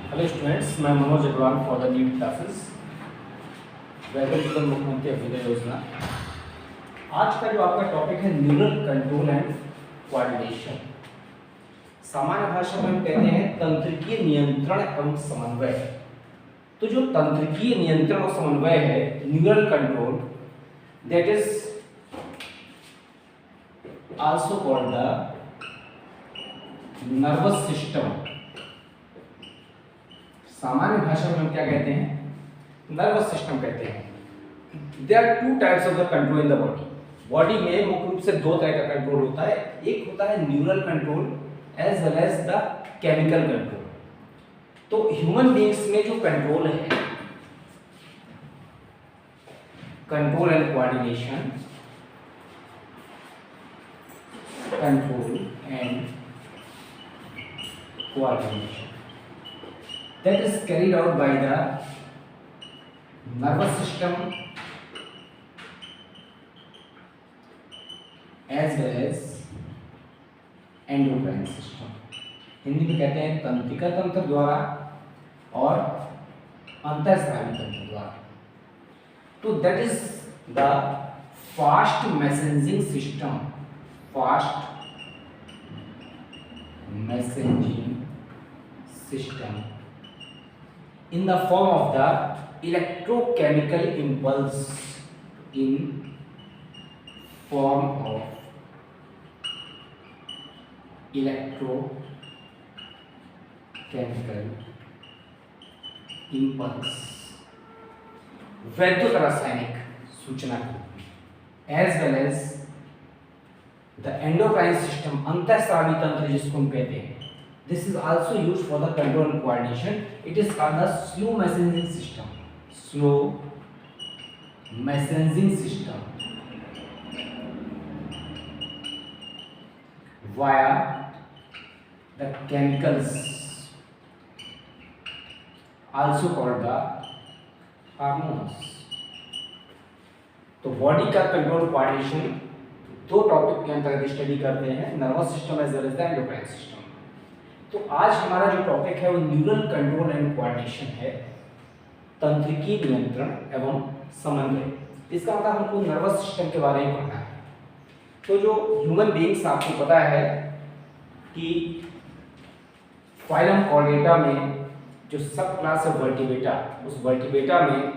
Hello students, मैं Manoj Agarwal for the new classes. Welcome to the Mukhyamantri Abhyuday योजना। आज का जो आपका टॉपिक है न्यूरल कंट्रोल एंड कोऑर्डिनेशन। सामान्य भाषा में हम कहते हैं तंत्रिकीय नियंत्रण एवं समन्वय। तो जो तंत्रिकीय नियंत्रण और समन्वय है, neural control, that is also called the nervous system. सामान्य भाषा में हम क्या कहते हैं? नर्वस सिस्टम कहते हैं। There are two types of the control in the body. Body में मुख्य रूप से दो तरह का कंट्रोल होता है। एक होता है neural control as well as the chemical control. तो ह्यूमन बीइंग्स में जो कंट्रोल है, control and coordination, control and coordination, that is carried out by the nervous system as well as endocrine system। Hindi में कहते हैं तंत्रिका तंत्र द्वारा और अंतःस्रावी तंत्र द्वारा। तो that is the fast messaging system, fast messaging system in the form of the electrochemical impulse, in form of electrochemical impulse, वैद्युत रासायनिक सूचना as well as the endocrine system, अंतःस्रावी तंत्र जिसको हम कहते हैं। This is also used for the control and coordination. It is called the slow messaging system. Slow messaging system via the chemicals, also called the hormones. तो body का control coordination दो topic के अंतर्गत स्टडी करते हैं, nervous system as well as the endocrine system. तो आज हमारा जो टॉपिक है वो न्यूरल कंट्रोल एंड कोऑर्डिनेशन है, तंत्रिकीय नियंत्रण एवं समन्वय। इसका मतलब हमको नर्वस सिस्टम के बारे में पढ़ना है। तो जो ह्यूमन बीइंग्स, आपको पता है कि फाइलम कॉर्डेटा में जो सब क्लास है वर्टिब्रेटा, उस वर्टिब्रेटा में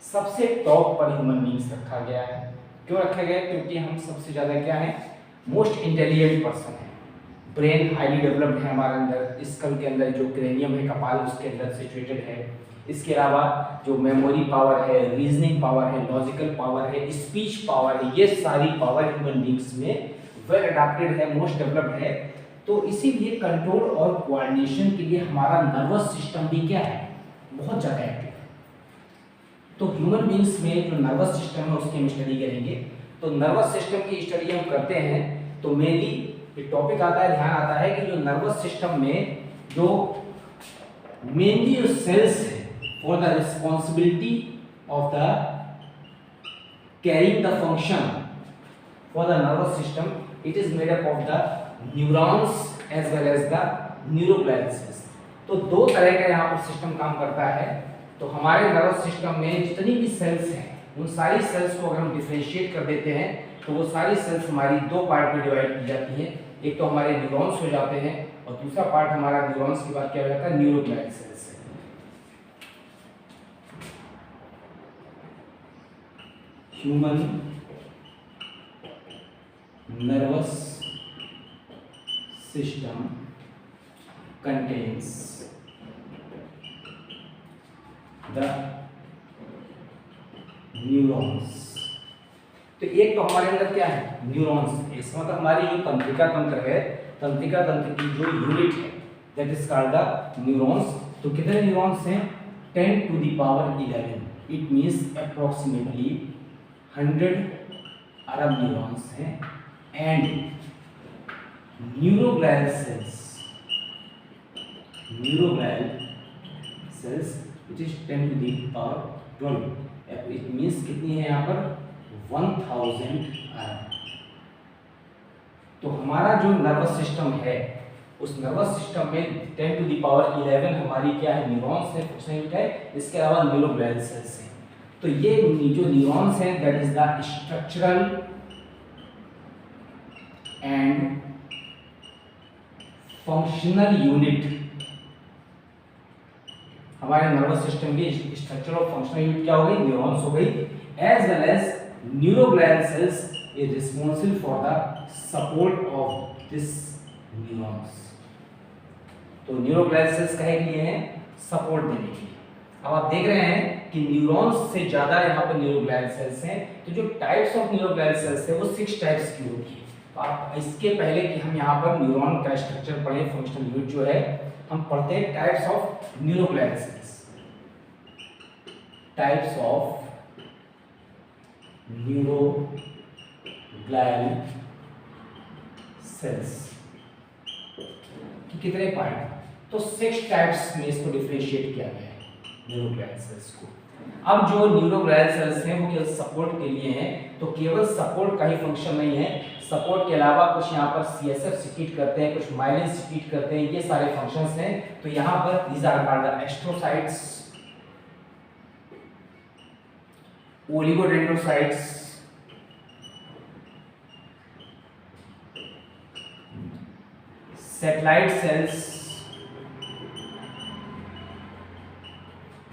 सबसे टॉप पर ह्यूमन बीइंग्स रखा गया है। क्यों रखा गया? क्योंकि हम सबसे ज्यादा क्या है, मोस्ट इंटेलिजेंट पर्सन है। ब्रेन हाईली डेवलप्ड है हमारे अंदर, स्कल के अंदर जो क्रेनियम है, कपाल उसके अंदर सिचुएटेड है। इसके अलावा जो मेमोरी पावर है, रीजनिंग पावर है, लॉजिकल पावर है, स्पीच पावर है, ये सारी पावर ह्यूमन बीइंग्स में वेल अडैप्टेड है, मोस्ट डेवलप्ड है। तो इसीलिए कंट्रोल और कोऑर्डिनेशन के लिए हमारा नर्वस सिस्टम भी क्या है, बहुत ज़्यादा एक्टिव है। तो ह्यूमन बीइंग्स में जो नर्वस सिस्टम है उसकी हम स्टडी करेंगे। तो नर्वस सिस्टम की स्टडी हम करते हैं तो मेनली एक टॉपिक आता है, ध्यान आता है कि जो नर्वस सिस्टम में जो मेनली जो सेल्स है for the responsibility of the caring the function for the nervous system, it is made up of the neurons as well as the neuroglial cells. तो दो तरह का यहाँ पर सिस्टम काम करता है। तो हमारे नर्वस सिस्टम में जितनी भी सेल्स हैं उन सारी सेल्स को अगर हम डिफरेंशिएट कर देते हैं तो वो सारी सेल्स हमारी दो पार्ट में डिवाइड की जाती हैं। एक तो हमारे न्यूरॉन्स हो जाते हैं और दूसरा पार्ट हमारा न्यूरॉन्स के बाद क्या हो जाता है, न्यूरोग्लियल सेल्स है। Human nervous system contains the neurons. तो एक तो हमारे अंदर क्या है, न्यूरॉन्स। इसका मतलब हमारी जो तंत्रिका तंत्र है, तंत्रिका तंत्र की जो यूनिट है that is called the neurons. तो कितने न्यूरॉन्स हैं? 10 to the power 11। It means approximately 100 अरब न्यूरॉन्स हैं। And neuroglial cells it is 10 to the power 12। It means कितनी है यहाँ पर, 1000 अरब। तो हमारा जो नर्वस सिस्टम है उस नर्वस सिस्टम में 10 टू द पावर 11 हमारी क्या है, न्यूरॉन्स है, फंक्शनल यूनिट है। इसके अलावा न्यूरोग्लियल सेल्स हैं। तो ये जो न्यूरॉन्स हैं that is the structural and functional unit. हमारे नर्वस सिस्टम की स्ट्रक्चर और फंक्शनल यूनिट क्या हो गई, न्यूरॉन्स हो गई। As well as neuroglial cells is responsible for the support of this neurons. तो न्यूरोग्लियल सेल्स कहे के लिए हैं, सपोर्ट देने के लिए। अब आप देख रहे हैं कि न्यूरॉन्स से ज्यादा यहाँ पर न्यूरोग्लियल सेल्स हैं। तो जो टाइप्स ऑफ न्यूरोग्लियल सेल्स है वो 6 टाइप्स की होती है। तो आप इसके पहले कि हम यहाँ पर न्यूरॉन का स्ट्रक्चर पढ़ें, फंक्शनल यूनिट जो है, हम पढ़ते हैं types of neuroglial sales. Types of neuroglial sales कि कितने पार्ट, तो 6 टाइप्स में इसको डिफरेंशिएट किया गया है न्यूरोग्लियल सेल्स को। अब जो न्यूरोग्लियल सेल्स हैं वो केवल सपोर्ट के लिए हैं। तो केवल सपोर्ट का ही फंक्शन नहीं है, सपोर्ट के अलावा कुछ यहाँ पर सीएसएफ सिक्रीट करते हैं, कुछ माइलिन सिक्रीट करते हैं, ये सारे फंक्शंस हैं। तो यहाँ पर these are called the astrocytes, oligodendrocytes, satellite cells.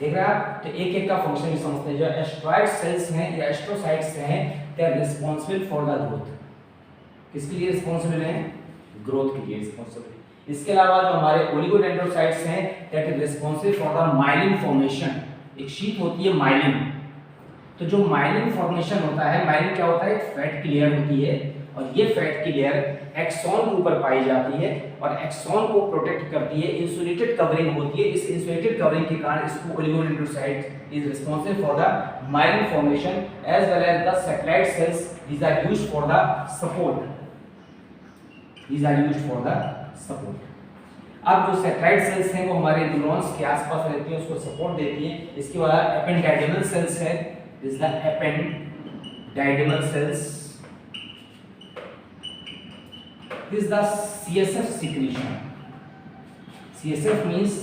देख रहे हैं आप, तो एक एक का फंक्शन भी समझते हैं। जो एस्ट्रॉइड सेल्स हैं या एस्ट्रोसाइट्स हैं, they are responsible for the growth. किसके लिए रिस्पांसिबल हैं, ग्रोथ के लिए रिस्पांसिबल। इसके अलावा जो हमारे ओलिगोडेंड्रोसाइट्स हैं, that is responsible for the myelin formation. एक शीट होती है माइलिन, तो जो माइलिन फॉर्मेशन होता है, माइलिन क्या होता है, एक फैट की लेयर होती है, और ये फैट की लेयर एक्सॉन के ऊपर पाई जाती है और एक्सॉन को प्रोटेक्ट करती है। इंसुलेटेड कवरिंग होती है, इस इंसुलेटेड कवरिंग के कारण इसको oligodendrocyte is responsible for the myelin formation as well as the satellite cells. These are used for the support, these are used for the support। अब जो सैटेलाइट सेल्स हैं वो हमारे न्यूरॉन्स के आसपास रहती हैं, उसको सपोर्ट देती हैं। इसके बाद एपेंडाइडिमल सेल्स है, this is the ependymal cells, this is the CSF secretion. CSF means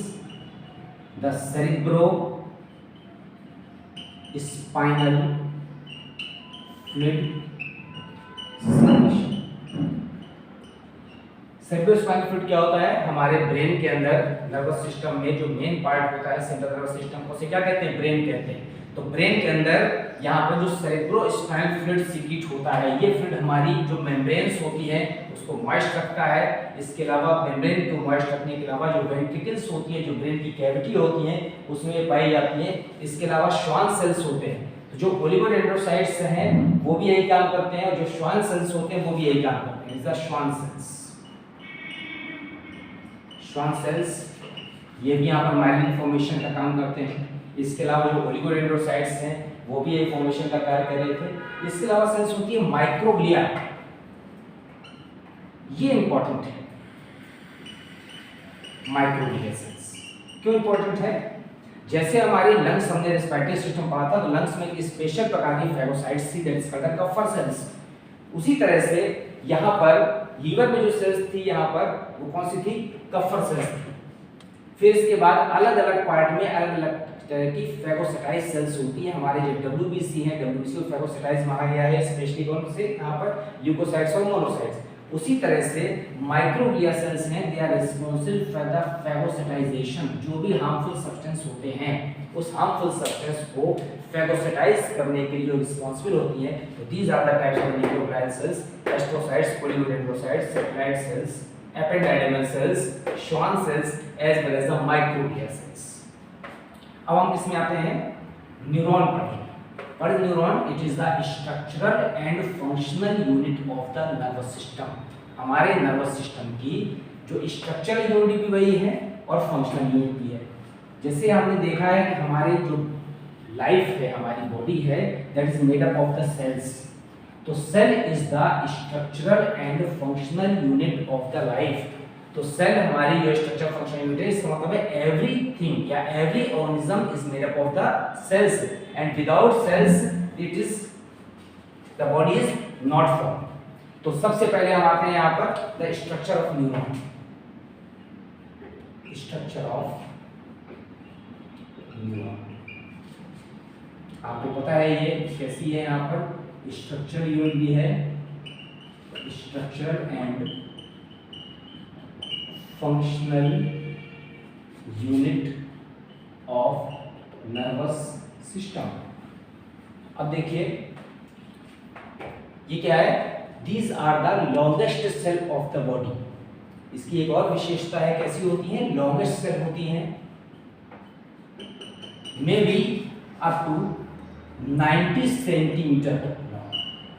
the cerebrospinal fluid secretion. Cerebrospinal fluid क्या होता है, हमारे ब्रेन के अंदर नर्वस सिस्टम में जो मेन पार्ट होता है सेंट्रल नर्वस सिस्टम को, उसे क्या कहते हैं, ब्रेन कहते हैं। तो ब्रेन के अंदर यहाँ पर जो सेरेब्रोस्पाइनल फ्लूइड सीक्रेट होता है, ये फ्लूइड हमारी जो मेम्ब्रेन्स होती है उसको मॉइस्ट रखता है। इसके अलावा मेम्ब्रेन को मॉइस्ट रखने के अलावा जो वेंट्रिकल्स होती है, जो ब्रेन की कैविटी होती है, उसमें पाई जाती है। इसके अलावा श्वान सेल्स होते हैं, तो जो ओलिगोडेंड्रोसाइट्स हैं वो भी यही काम करते हैं, और जो श्वान सेल्स होते हैं वो भी यही काम करते हैं। Is the Schwann cells. Schwann sales ये भी यहाँ पर माइलिन फॉर्मेशन का काम करते हैं। इसके अलावा जो ओलिगोडेंड्रोसाइट्स हैं वो भी ये फॉर्मेशन का कार्य कर रहे थे। इसके अलावा सेल्स होती है माइक्रोग्लिया, ये इंपॉर्टेंट है। माइक्रोग्लिया सेल्स क्यों इंपॉर्टेंट है, जैसे हमारे लंग्स, हमने रेस्पिरेटरी सिस्टम पढ़ा था, तो लंग्स में एक स्पेशल प्रकार की फेगोसाइट्स थी, that is called Kupffer cells. उसी तरह से यहाँ पर लीवर में जो सेल्स थी, यहाँ पर वो कौन सी थी, कफर सेल्स थी। फिर इसके बाद अलग अलग पार्ट में अलग अलग तरह की फेगोसाइटाइज सेल्स होती है। हमारे जो डब्ल्यूबीसी है, डब्ल्यूबीसी को फेगोसाइटाइज माना गया है, स्पेशली कौन से, यहाँ पर ल्यूकोसाइट्स और मोनोसाइट्स। उसी तरह से माइक्रोग्लिया सेल्स हैं, they are responsible for the phagocytization. जो भी हार्मफुल सब्सटेंस होते हैं, उस हार्मफुल सब्सटेंस को फेगोसाइटाइज करने के लिए जो रिस्पांसिबल होती है। तो these are the types of nuclear cells, astrocytes, oligodendrocytes, satellite cells, ependymal cells, Schwann cells as well as the microglia cells. अब हम किसमें आते हैं, न्यूरॉन पर। What is neuron? It is the structural and functional unit of the nervous system। हमारे nervous system की जो structural unit भी वही है और फंक्शनल यूनिट भी है। जैसे हमने देखा है कि हमारी जो लाइफ है, हमारी बॉडी है, that is made up of the cells. तो cell is the structural and functional unit of the life. तो सेल हमारी जो स्ट्रक्चर फंक्शन यूनिट है, इसका मतलब है एवरीथिंग या every organism is made up of the cells, and without cells it is the body is not form. तो सबसे पहले हम आते हैं यहाँ पर the structure of neuron. Structure of neuron. आपको पता है ये कैसी है, यहाँ पर स्ट्रक्चर यूनिट भी है, structure and functional unit of nervous system. अब देखिए ये क्या है, these are the longest cell of the body. इसकी एक और विशेषता है, कैसी होती है, लॉन्गेस्ट सेल होती हैं, may be up to 90 centimetre long.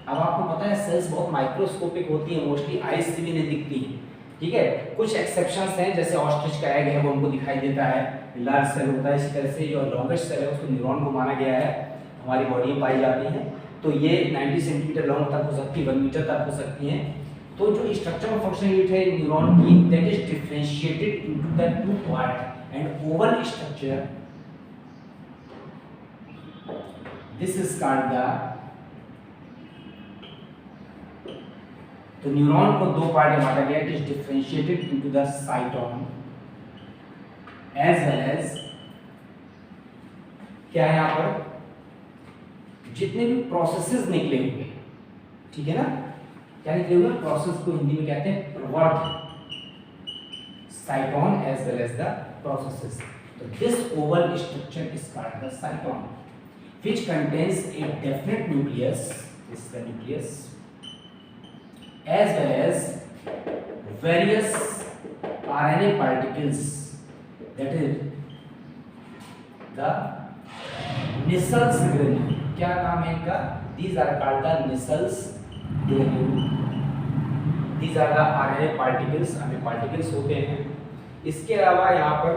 अब आपको पता है सेल्स बहुत माइक्रोस्कोपिक होती है, मोस्टली आईज से भी नहीं दिखती है, ठीक है। कुछ एक्सेप्शंस हैं, जैसे ऑस्ट्रिच का एग है वो हमको दिखाई देता है, लार्ज सेल होता है। इसी तरह से जो लॉन्गेस्ट सेल है उसको न्यूरॉन को माना गया है, हमारी बॉडी में पाई जाती है। तो ये 90 सेंटीमीटर लॉन्ग तक हो सकती है, 1 मीटर तक हो सकती हैं। तो जो स्ट्रक्चर ऑफ फंक्शन यूनिट है न्यूरॉन की, that is differentiated into the two part and oval structure, this is called the, तो न्यूरॉन को दो पार्ट में बांटा गया, it is differentiated into the cyton as well as, क्या है यहाँ पर, जितने भी प्रोसेसेस निकले हुए, ठीक है ना, क्या निकले हुए प्रोसेस को हिंदी में कहते हैं प्रवर्त, cyton as well as the processes. तो this oval structure is called the cyton which contains a definite nucleus, this is the nucleus, as well as various RNA particles, that is the Nissls granule। क्या नाम है इनका, these are called the Nissls granule, these are the RNA particles, RNA particles होते हैं। इसके अलावा यहाँ पर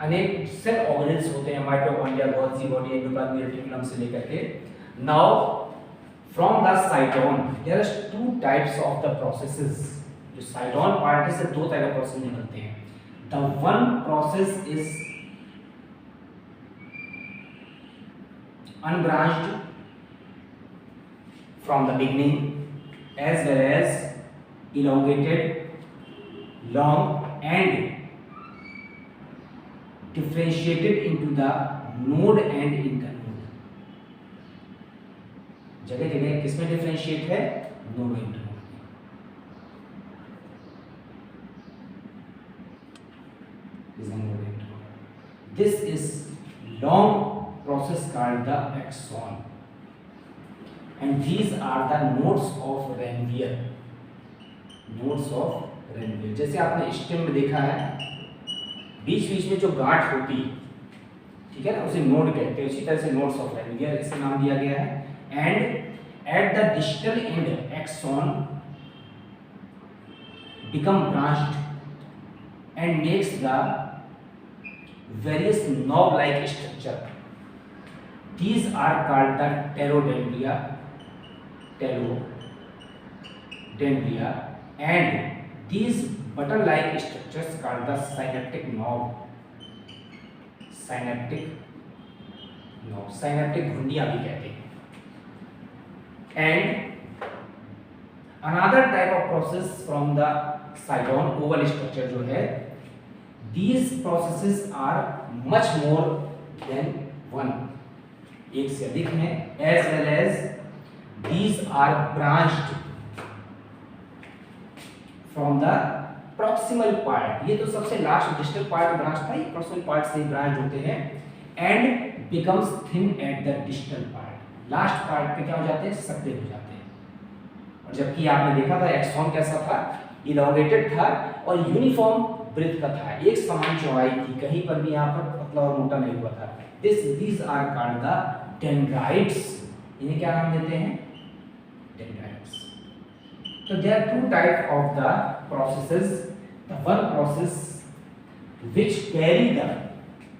अनेक सेल ऑर्गेनेल्स होते हैं, mitochondria, Golgi body, endoplasmic reticulum से लेकर के। Now from the cyton there are two types of the processes. जो साइटोन पार्ट से दो तरह के प्रोसेस निकलते हैं। The one process is unbranched from the beginning as well as elongated, long and differentiated into the node and internode। जगह जगह किसमें डिफरेंशिएट है, नोड इंटरनोड में। This is long process called the axon and these are the nodes of Ranvier, nodes of Ranvier। जैसे आपने stem में देखा है बीच बीच में जो गांठ होती है, ठीक है ना, उसे नोड कहते हैं। उसी तरह से नोड्स ऑफ Ranvier इसे नाम दिया गया है। And at the distal end axon become branched and makes the various knob like structure. These are called the telodendria, telodendria and these button like structures called the synaptic knob, synaptic घुंडियां भी कहते हैं। and another type of process from the cytone oval structure जो है, these processes are much more than one, एक से अधिक हैं, as well as these are branched from the proximal part. ये तो सबसे लास्ट डिस्टल पार्ट ब्रांच था, ये प्रॉक्सिमल पार्ट से ब्रांच होते हैं। And becomes thin eight the distal part, last part पे क्या हो जाते हैं, सकते हो जाते हैं। और जबकि आपने देखा था एक्सॉन कैसा था, इलॉन्गेटेड था और यूनिफॉर्म ब्रेथ का था, एक समान चौड़ाई थी, कहीं पर भी यहाँ पर पतला और मोटा नहीं हुआ था। These are called the dendrites. इन्हें क्या नाम देते हैं, dendrites. So there are two types of the processes. The one process which carry the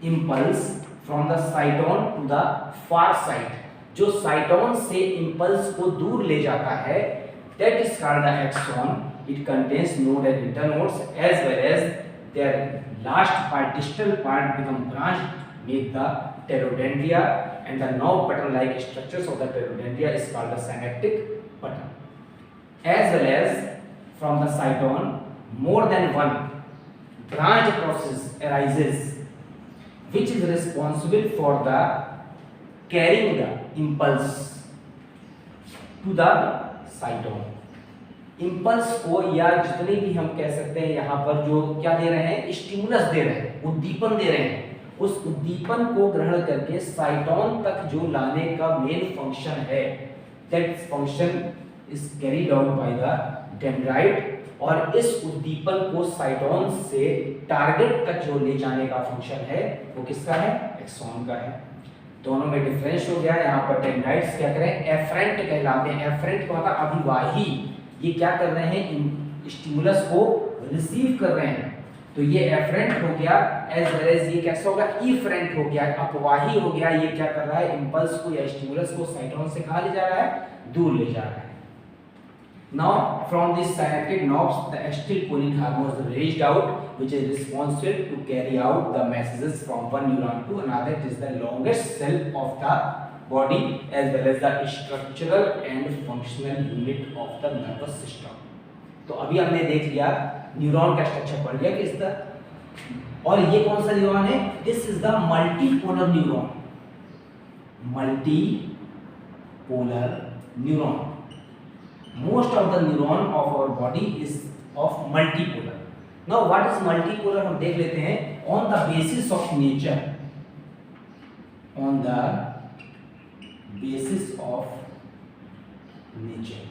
impulse from the cytone to the far side, जो साइटोन से impulse को दूर ले जाता है, that is called the axon. It contains node and internodes as well as their last part, distal part, become branched, make the pterodendria, and the knob button-like structures of the pterodendria is called the synaptic button. As well as from the cytone more than one branch process arises which is responsible for the carrying the impulse to the cytosol। Impulse को या जितने भी हम कह सकते हैं यहाँ पर जो क्या दे रहे हैं, स्टिमुलस दे रहे हैं, उद्दीपन दे रहे हैं, उस उद्दीपन को ग्रहण करके साइटोन तक जो लाने का मेन फंक्शन है, that function is carried out by the dendrite. और इस उद्दीपन को साइटोन से टारगेट तक जो ले जाने का फंक्शन है वो किसका है, एक्सॉन का है। दोनों में डिफरेंस हो गया। यहाँ पर डेंड्राइट्स क्या करें, एफरेंट कहलाते हैं। एफरेंट का मतलब अभिवाही, ये क्या कर रहे हैं, स्टिमुलस को रिसीव कर रहे हैं, तो ये एफरेंट हो गया। एज वेल एज ये कैसा होगा, इफरेंट हो गया, अपवाही हो गया। ये क्या कर रहा है, इंपल्स को या स्टिमुलस को साइटोन से कहाँ ले जा रहा है, दूर ले जा रहा है। Now from this synaptic knobs the acetylcholine hormone is released out which is responsible to carry out the messages from one neuron to another. It is the longest cell of the body as well as the structural and functional unit of the nervous system. तो अभी हमने देख लिया neuron का structure पढ़ लिया कि इसका, और ये कौन सा न्यूरॉन है, this is the multipolar neuron. Multipolar neuron, most of the neuron of our body is of multipolar. Now what is multipolar हम देख लेते हैं। on the basis of nature, on the basis of nature,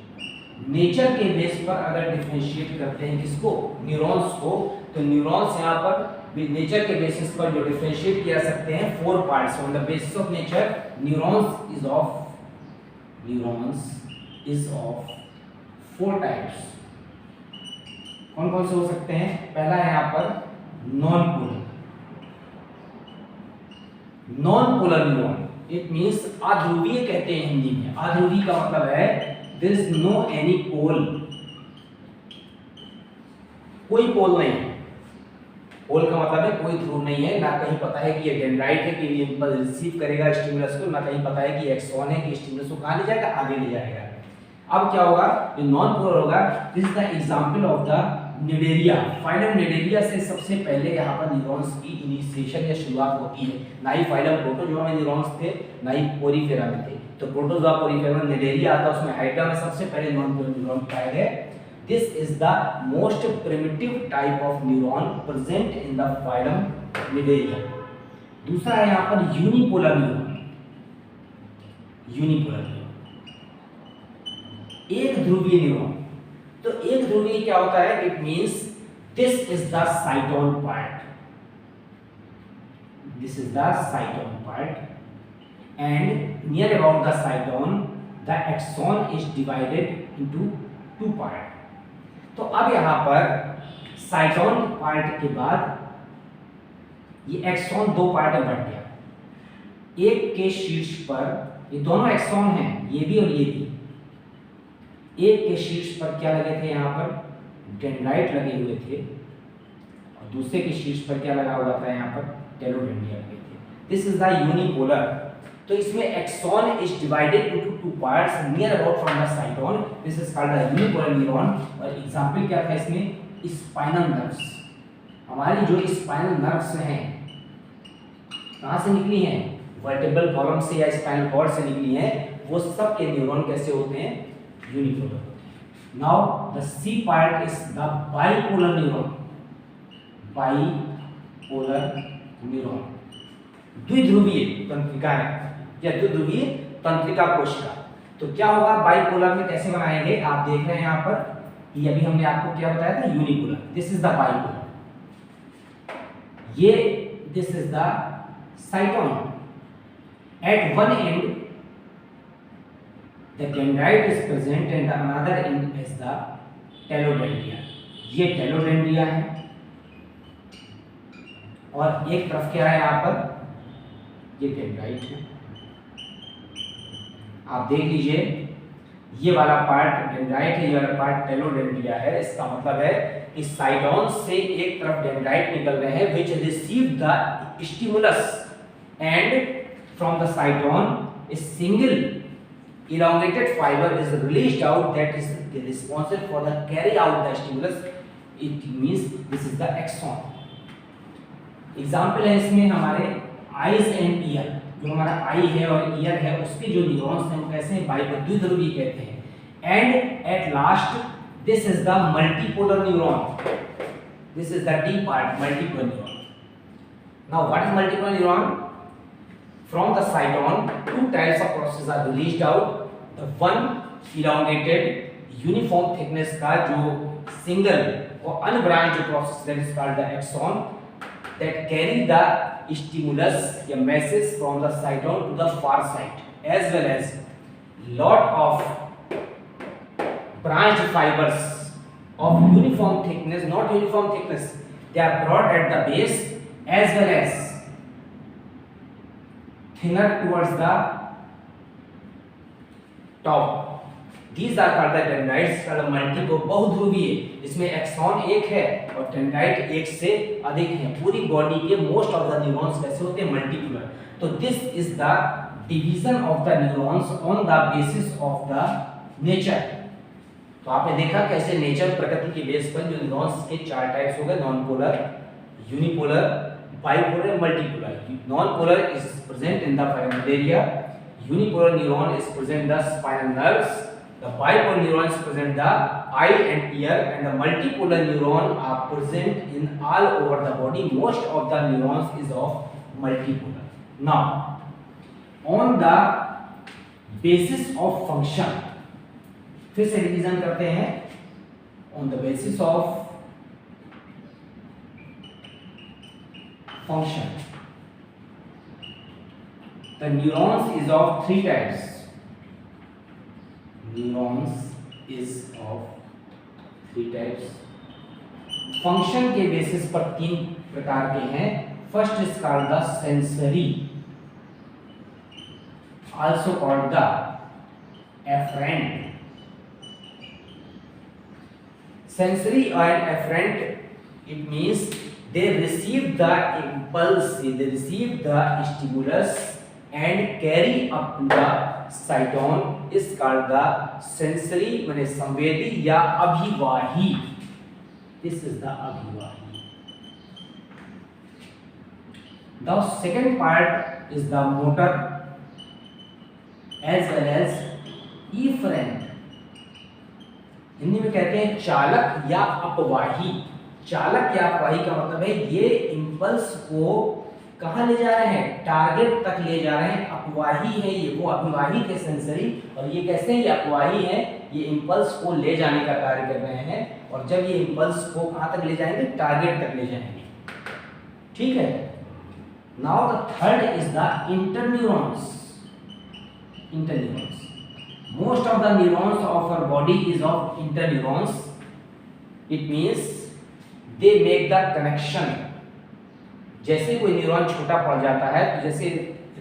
nature के base पर अगर differentiate करते हैं किसको, न्यूरॉन्स को, तो न्यूरॉन्स यहाँ पर नेचर के बेसिस पर जो डिफरेंशिएट किया सकते हैं 4 parts. On the basis of nature neurons is of 4 types. कौन कौन से हो सकते हैं, पहला है यहाँ पर non polar neuron. It means अध्रुवीय कहते हैं हिंदी में। अध्रुवीय का मतलब है there is no any pole, कोई पोल नहीं है। पोल का मतलब है कोई ध्रुव नहीं है, ना कहीं पता है कि ये डेंड्राइट है कि ये इंपल्स रिसीव करेगा स्टिमुलस को, ना कहीं पता है कि एक्सॉन है कि स्टिमुलस को कहां ले जाएगा, आगे ले जाएगा। अब क्या होगा, जो नॉन पोलर होगा, this is the example of the Cnidaria. Phylum Cnidaria से सबसे पहले यहाँ पर न्यूरॉन्स की इनिशिएशन या शुरुआत होती है। ना ही फाइलम प्रोटोजोआ में न्यूरॉन्स थे, ना ही पोरीफेरा में थे। तो प्रोटोजोआ पोरीफेरा में निडेरिया आता है, उसमें हाइड्रा में सबसे पहले नॉन पोलर न्यूरॉन पाए गए। This is the most primitive type of neuron present in the phylum Cnidaria. दूसरा है यहाँ पर यूनिपोलर न्यूरॉन। यूनिपोलर न्यूरॉन, एक ध्रुवीय न्यूरॉन। तो एक ध्रुवीय क्या होता है, it means this is the cyton part, this is the cyton part and near about the cyton the axon is divided into 2 part. तो अब यहां पर साइटोन पार्ट के बाद ये एक्सॉन 2 पार्ट में बढ़ गया। एक के शीर्ष पर, ये दोनों एक्सॉन हैं, ये भी और ये भी। एक के शीर्ष पर क्या लगे थे, यहाँ पर डेंड्राइट लगे हुए थे, और दूसरे के शीर्ष पर क्या लगा हुआ था, यहाँ पर टेलोडेंड्रिया लगे थे। This is the unipolar. तो इसमें axon is divided into 2 parts near about from the cyton. This is called the unipolar neuron. और एग्जांपल क्या था इसमें, स्पाइनल नर्व्स। हमारी जो स्पाइनल नर्व्स हैं कहाँ से निकली हैं, वर्टेब्रल कॉलम से या स्पाइनल कॉर्ड से निकली हैं। वो सब के न्यूरॉन कैसे होते हैं, unipolar. Now the C part is the bipolar neuron. Bipolar neuron. द्विध्रुवीय तंत्रिका है या द्विध्रुवीय तंत्रिका कोशिका। तो क्या होगा, बाइपोलर में कैसे बनाएंगे, आप देख रहे हैं यहाँ पर, ये अभी हमने आपको क्या बताया था, unipolar. This is the bipolar, ये this is the cyton. At one end the dendrite is present and the another end is the telodendria। ये टेलोडेंड्रिया है और एक तरफ क्या है यहाँ पर, ये डेंड्राइट है। आप देख लीजिए, ये वाला पार्ट डेंड्राइट है, ये वाला पार्ट टेलोडेंड्रिया है। इसका मतलब है कि साइटोन से एक तरफ डेंड्राइट निकल रहे हैं which receive the stimulus and from the cytone a single elongated fiber is released out that is responsible for the carry out the stimulus. It means this is the axon। Example है इसमें हमारे eyes and year, जो हमारा आई है और year है उसके जो न्यूरॉन्स हैं वो कैसे हैं, बाइद्विध्रुवी कहते हैं। And at last this is the multipolar neuron, this is the D part, multipolar neuron. Now what is multipolar neuron? From the साइटोन two types of processes are released out. The one elongated uniform thickness का जो single और unbranched जो process that is called the axon that carry the stimulus या message from the cytone to the far side, as well as lot of branched fibers of uniform thickness, not uniform thickness, they are broad at the base as well as thinner towards the top. These are called the dendrites, called multiple, बहुध्रुवीय, इसमें axon एक है और dendrite एक से अधिक है। पूरी बॉडी के मोस्ट ऑफ द न्यूरॉन्स कैसे होते हैं, मल्टीपुलर। तो this is the division of the neurons on the basis of the nature. तो आपने देखा कैसे नेचर, प्रकृति के बेस पर जो न्यूरॉन्स के चार टाइप्स हो गए, non polar, unipolar, bipolar, multipolar. Non-polar is present in the pyramidal area. Unipolar neuron is present in the spinal nerves. The bipolar neuron is present in the eye and ear, and the multipolar neuron are present in all over the body. Most of the neurons is of multipolar. Now, on the basis of function, फिर से revision करते हैं। On the basis of function, the neurons is of three types. Neurons is of three types. Function के basis पर तीन प्रकार के हैं। First is called the sensory, also called the afferent. Sensory and afferent, it means they receive the impulse, they receive the stimulus and carry up to the cyton, is called the sensory, माने संवेदी या अभिवाही। This is the अभिवाही। The second part is the motor as well as efferent। Hindi में कहते हैं चालक या अपवाही। चालक या अपवाही का मतलब है ये इंपल्स को कहां ले जा रहे हैं, टारगेट तक ले जा रहे हैं। अपवाही है ये, वो अभिवाही थे सेंसरी, और ये कैसे हैं, ये अपवाही है, ये इंपल्स को ले जाने का कार्य कर रहे हैं। और जब ये इंपल्स को कहां तक ले जाएंगे, टारगेट तक ले जाएंगे। ठीक है। Now the third is the interneurons. Interneurons, most of the neurons of our body is of interneurons. It means they make the connection। जैसे कोई न्यूरॉन छोटा पड़ जाता है, तो जैसे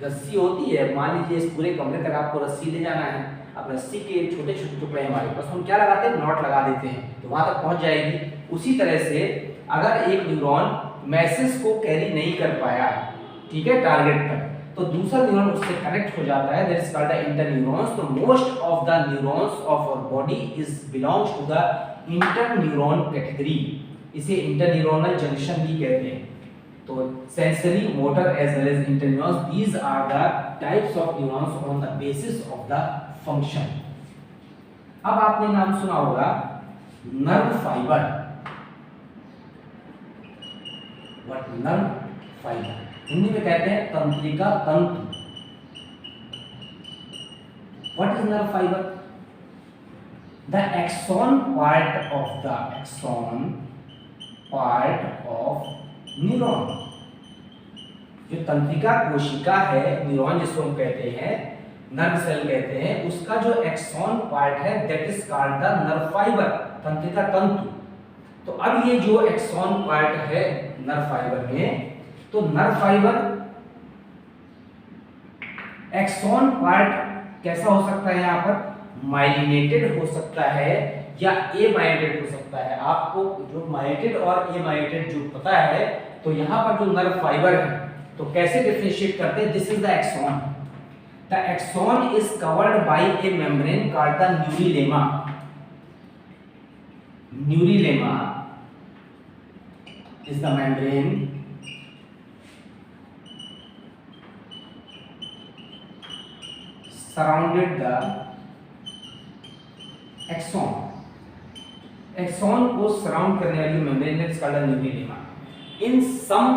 रस्सी होती है, मान लीजिए इस पूरे कमरे तक आपको रस्सी ले जाना है। अब रस्सी के छोटे छोटे टुकड़े हमारे पास, हम क्या लगाते हैं, नॉट लगा देते हैं, तो वहां तक पहुंच जाएगी। उसी तरह से अगर एक न्यूरॉन मैसेज को कैरी नहीं कर पाया, ठीक है, टारगेट तक, तो दूसरा न्यूरॉन उससे कनेक्ट हो जाता है, that is called the interneurons. तो most of the neurons of our body is belongs to the interneuron category. इसे इंटरन्यूरोनल जंक्शन भी कहते हैं। तो sensory, motor as well as interneurons, these are the types of neurons on the basis of the function. अब आपने नाम सुना होगा nerve fibre. What, nerve fibre, Hindi में कहते हैं तंत्रिका तंतु। What is nerve fibre? The axon part of the axon part of neuron. जो तंत्रिका कोशिका है, न्यूरॉन जिसको हम कहते हैं, नर्व सेल कहते हैं, उसका जो एक्सॉन पार्ट है that is called the nerve fibre, तंत्रिका तंतु। तो अब ये जो एक्सॉन पार्ट है नर्व फाइबर में, तो नर्व फाइबर एक्सॉन पार्ट कैसा हो सकता है, यहाँ पर माइलिनेटेड हो सकता है या एमाइलेटेड हो सकता है। आपको जो माइलेटेड और एमाइलेटेड जो पता है, तो यहाँ पर जो नर्व फाइबर है, तो कैसे डिफरेंशिएट करते हैं, this is the axon. The axon is covered by a membrane called the neurilemma. Neurilemma is the membrane surrounded the axon. Axon को सराउंड करने वाली membrane is called neurilemma. In some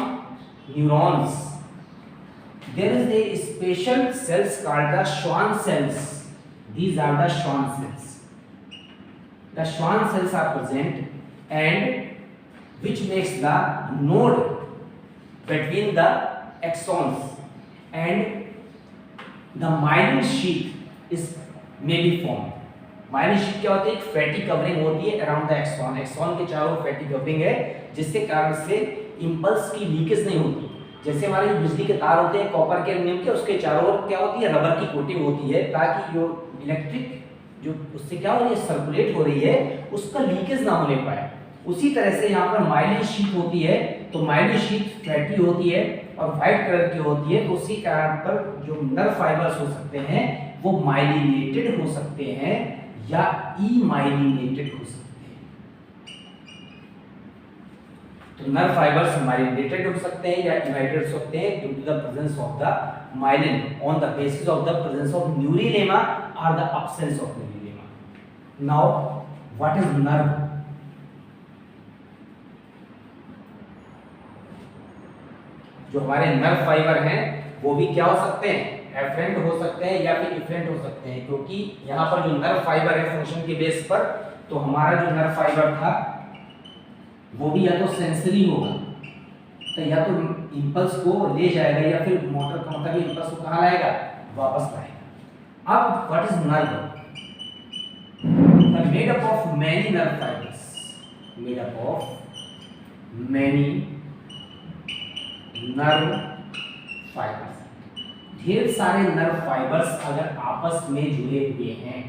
neurons there is a special cells called the Schwann cells. These are the Schwann cells. The Schwann cells are present and which makes the node between the axons, and the myelin sheath is may be formed. Myelin sheath क्या होती है? एक fatty covering होती है around the axon. Axon के चारों fatty covering है जिससे कारण से इंपल्स की लीकेज नहीं होती. जैसे हमारे बिजली के तार होते हैं कॉपर के, एल्युमिनियम के, उसके चारों ओर क्या होती है? रबर की कोटिंग होती है ताकि जो इलेक्ट्रिक जो उससे क्या हो रही है? सर्कुलेट हो रही है, उसका लीकेज ना होने पाए. उसी तरह से यहाँ पर माइलिन शीट होती है. तो माइलिन शीट फैटी होती है और व्हाइट कलर की होती है. तो उसी कारण पर जो नर्व फाइबर्स हो सकते हैं वो माइलिनेटेड हो सकते हैं या इमाइलिनेटेड हो सकते हैं. तो नर्व फाइबर्स माइलिनेटेड हो सकते हैं या इमाइलिनेटेड हो सकते हैं due to the presence of the myelin on the basis of the presence of neurilemma और the absence of neurilemma. Now what is nerve? जो हमारे नर्व फाइबर हैं वो भी क्या हो सकते हैं? एफरेंट हो सकते हैं या फिर इफरेंट हो सकते हैं, क्योंकि यहाँ पर जो नर्व फाइबर है फंक्शन के बेस पर, तो हमारा जो नर्व फाइबर था वो भी या तो सेंसरी होगा, तो या तो इंपल्स को ले जाएगा या फिर मोटर का मतलब इंपल्स को कहाँ लाएगा? वापस लाएगा. अब what is nerve? Made up of many nerve fibres. Made up of many nerve fibres. ढेर सारे नर्व फाइबर्स अगर आपस में जुड़े हुए हैं,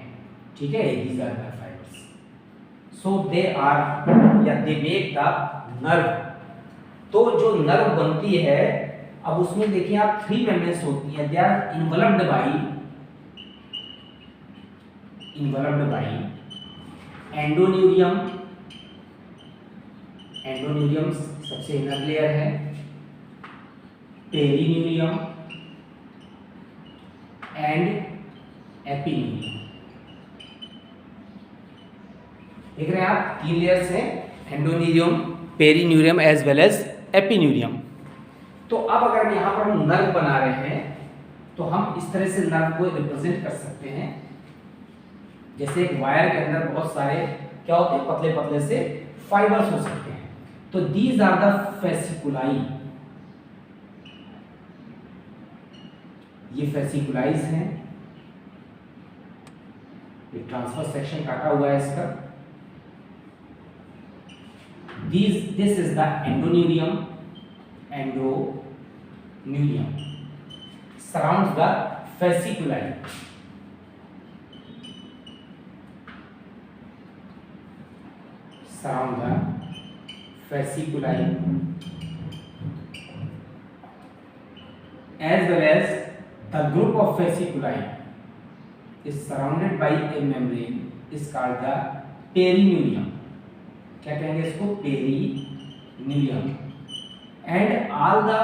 ठीक है, these are nerve fibers. So they are या they make the nerve. तो जो नर्व बनती है, अब उसमें देखिए आप 3 मेम्ब्रेन्स होती हैं. they are enveloped by endoneurium. Endoneurium सबसे इनर लेयर है. Perineurium and epineurium. देख रहे हैं आप 3 लेयर्स हैं, endoneurium, perineurium as well as epineurium. तो अब अगर यहाँ पर हम नर्व बना रहे हैं तो हम इस तरह से नर्व को रिप्रेजेंट कर सकते हैं. जैसे एक वायर के अंदर बहुत सारे क्या होते हैं? पतले पतले से फाइबर्स हो सकते हैं. तो दीज आर द फेसिकुलाई. ये फेसिकुलाइज हैं. ये ट्रांसफर सेक्शन काटा हुआ है इसका. This is the endoneurium. Endoneurium surrounds the fasciculi. Surround the fasciculi as well as the group of fasciculi is surrounded by a membrane is called the perineurium. क्या कहेंगे इसको? perineurium. And all the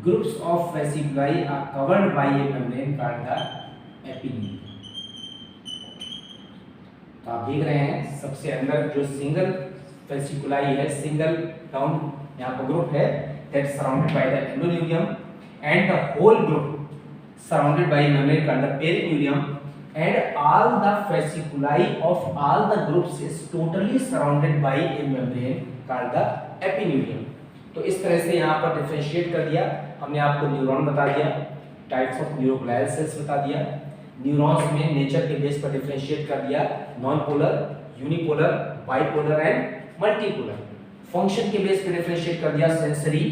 groups of fasciculi are covered by a membrane called the epineurium. तो आप देख रहे हैं सबसे अंदर जो सिंगल fasciculi है, सिंगल राउंड यहाँ पर ग्रुप है, that surrounded by the endoneurium, and the whole group surrounded by a membrane called the perineurium, and all the fasciculi of all the groups is totally surrounded by a membrane called the epineurium. तो इस तरह से यहाँ पर differentiate कर दिया हमने. आपको न्यूरॉन बता दिया, टाइप्स ऑफ न्यूरोग्लियल सेल्स बता दिया, न्यूरॉन्स में नेचर के बेस पर डिफरेंशिएट कर दिया, non polar, unipolar, bipolar and multipolar. Function के बेस पर डिफरेंशिएट कर दिया, सेंसरी,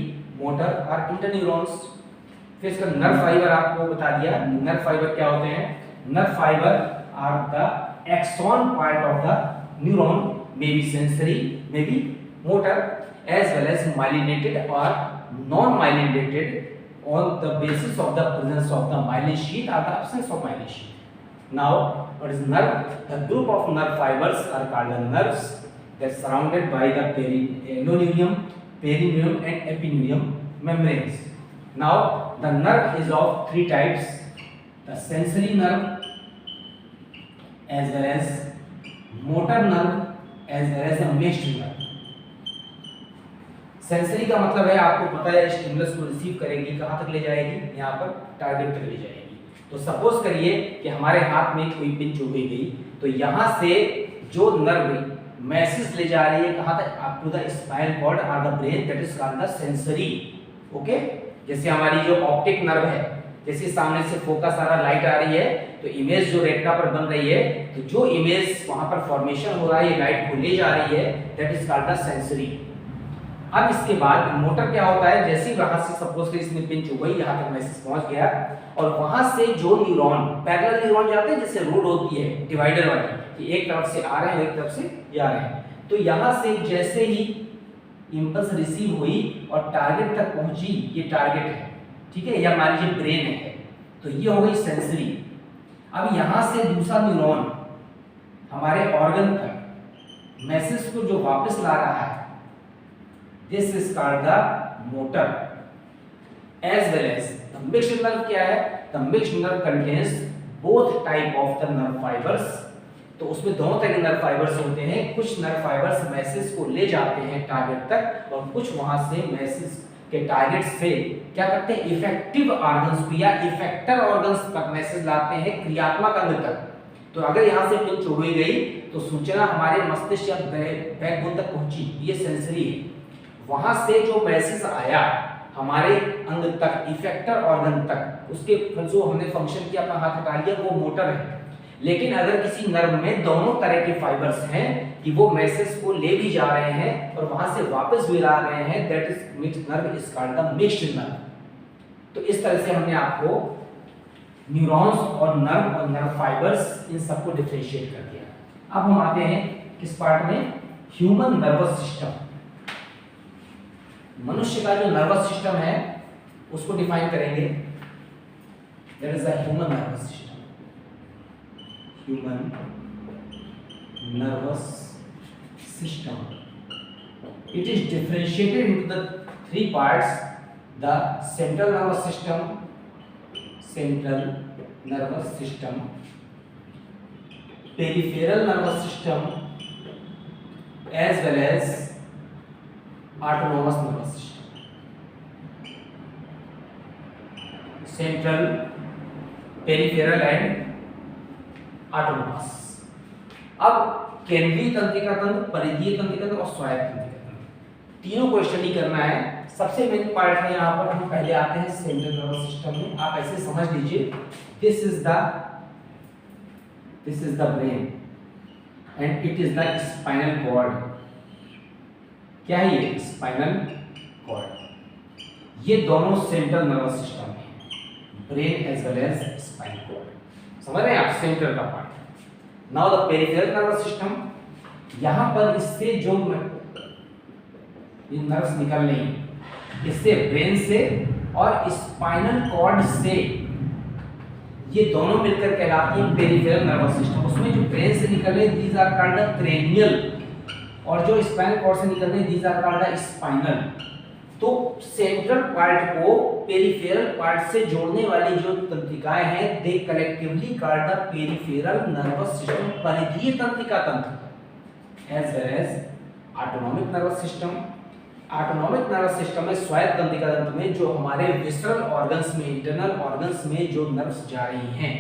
मोटर और इंटरन्यूरॉन्स. फिर इसका नर्व फाइबर आपको बता दिया. नर्व फाइबर क्या होते हैं? Nerve fibre are the axon part of the neuron, may be sensory, may be motor, as well as myelinated और non myelinated on the basis of the presence of the myelin sheath और the absence of myelin sheath. Now what is nerve? The group of nerve fibers are called the nerves that are surrounded by the endoneurium, perineurium and epineurium membranes. Now the nerve is of 3 types. The sensory nerve as well as motor nerve as well as the mixed nerve. Sensory का मतलब है, आपको पता है, stimulus को receive करेगी, कहां तक ले जाएगी, यहाँ पर टारगेट तक ले जाएगी। तो सपोज करिए कि हमारे हाथ में कोई पिन चुभी गई, तो यहाँ से जो नर्व मैसेज ले जा रही है कहां तक, up to the spinal cord और the brain, that is called the sensory. Okay, जैसे हमारी जो ऑप्टिक नर्व है, जैसे सामने से फोकस आ रहा, लाइट आ रही है, तो इमेज जो रेटिना पर बन रही है, तो जो इमेज वहां पर फॉर्मेशन हो रहा है, ये लाइट को ले जा रही है, that is called the sensory. अब इसके बाद मोटर क्या होता है, जैसे ही वहां से सपोज कि इसमें पिन चुभ गई, यहाँ तक मैसेज पहुंच गया, और वहां से जो न्यूरॉन, पैरेलल न्यूरॉन जाते हैं, जैसे रोड होती है डिवाइडर वाली, कि एक तरफ से आ रहे हैं, एक तरफ से जा रहे हैं, तो यहाँ से जैसे ही इंपल्स रिसीव हुई और टारगेट तक पहुंची, ये टारगेट है, ठीक है, या मान लीजिए ब्रेन है, तो ये हो गई सेंसरी। अब यहाँ से दूसरा न्यूरॉन हमारे ऑर्गन तक मैसेज को जो वापस ला रहा है, this is called the motor. As well as the mixed nerve क्या है, the mixed nerve contains both type of the nerve fibres. तो उसमें दोनों तरह के नर्व फाइबर्स होते हैं, कुछ नर्व फाइबर्स मैसेज को ले जाते हैं टारगेट तक, और कुछ वहां से मैसेज के टारगेट से क्या करते हैं, इफेक्टिव ऑर्गन्स को या इफेक्टर ऑर्गन्स तक मैसेज लाते हैं, क्रियात्मक अंग तक। तो अगर यहाँ से पिन छोड़ी गई तो सूचना हमारे मस्तिष्क या बैकबोन तक पहुंची, ये सेंसरी है। वहां से जो मैसेज आया हमारे अंग तक, इफेक्टर ऑर्गन तक, उसके जो हमने फंक्शन किया, अपना हाथ हटा लिया, वो मोटर है। लेकिन अगर किसी नर्व में दोनों तरह के फाइबर्स हैं कि वो मैसेज को ले भी जा रहे हैं और वहां से वापस भी ला रहे हैं, that is mixed nerve, is called the mixed nerve. तो इस तरह से हमने आपको न्यूरॉन्स और नर्व फाइबर्स, इन सबको डिफरेंशिएट कर दिया। अब हम आते हैं किस पार्ट में, ह्यूमन नर्वस सिस्टम। मनुष्य का जो नर्वस सिस्टम है उसको डिफाइन करेंगे, that is the human nervous system. Human nervous system. It is differentiated into the three parts: the central nervous system, peripheral nervous system, as well as autonomous nervous system. Central, peripheral and autonomous. अब केंद्रीय तंत्रिका तंत्र, परिधीय तंत्रिका तंत्र और स्वायत्त तंत्रिका तंत्र, तीनों को स्टडी करना है। सबसे मेन पार्ट है यहाँ पर, हम पहले आते हैं सेंट्रल नर्वस सिस्टम में। आप ऐसे समझ लीजिए, this is the brain and it is the spinal cord. क्या है ये, स्पाइनल कॉर्ड। ये दोनों सेंट्रल नर्वस सिस्टम है, brain as well as spinal cord. समझ रहे हैं आप, सेंट्रल का part. Now the peripheral nervous system, यहां पर इससे जो ये नर्व्स निकल रही हैं, इससे ब्रेन से और स्पाइनल कॉर्ड से, ये दोनों मिलकर कहलाती है पेरिफेरल नर्वस सिस्टम। उसमें जो ब्रेन से निकल रहे these are called the cranial, और जो स्पाइनल कॉर्ड से निकल रहे these are called the spinal. तो सेंट्रल पार्ट को पेरिफेरल पार्ट से जोड़ने वाली जो तंत्रिकाएं हैं, they collectively called the peripheral nervous system, परिधीय तंत्रिका तंत्र। As well as autonomic nervous system. Autonomic nervous system में, स्वायत्त तंत्रिका तंत्र में, जो हमारे विसरल ऑर्गन्स में, इंटरनल ऑर्गन्स में जो नर्व्स जा रही हैं,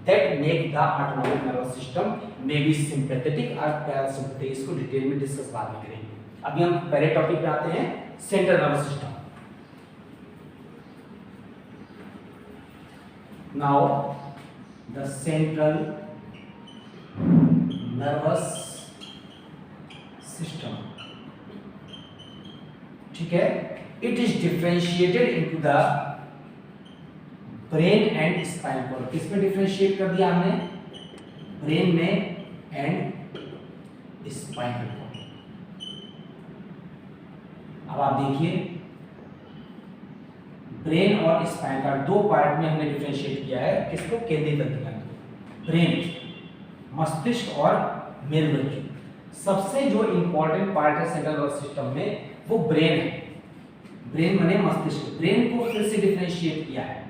that make the autonomic nervous system may be sympathetic और पैरासिम्पैथेटिक। इसको डिटेल में डिस्कस बाद में करेंगे। अभी हम पहले टॉपिक पे आते हैं, central nervous system. Now the central nervous system, ठीक है, it is differentiated into the brain and spinal cord. किसमें डिफरेंशिएट कर दिया हमने, ब्रेन में एंड स्पाइनल कॉर्ड। अब आप देखिए, ब्रेन और स्पाइनल कॉर्ड दो पार्ट में हमने डिफरेंशिएट किया है। किसको, केंद्रीय तंत्रिका, ब्रेन, मस्तिष्क और मेरुरज्जु। सबसे जो इंपॉर्टेंट पार्ट है सेंट्रल नर्वस सिस्टम में, वो ब्रेन है। ब्रेन माने मस्तिष्क। ब्रेन को फिर से डिफरेंशिएट किया है,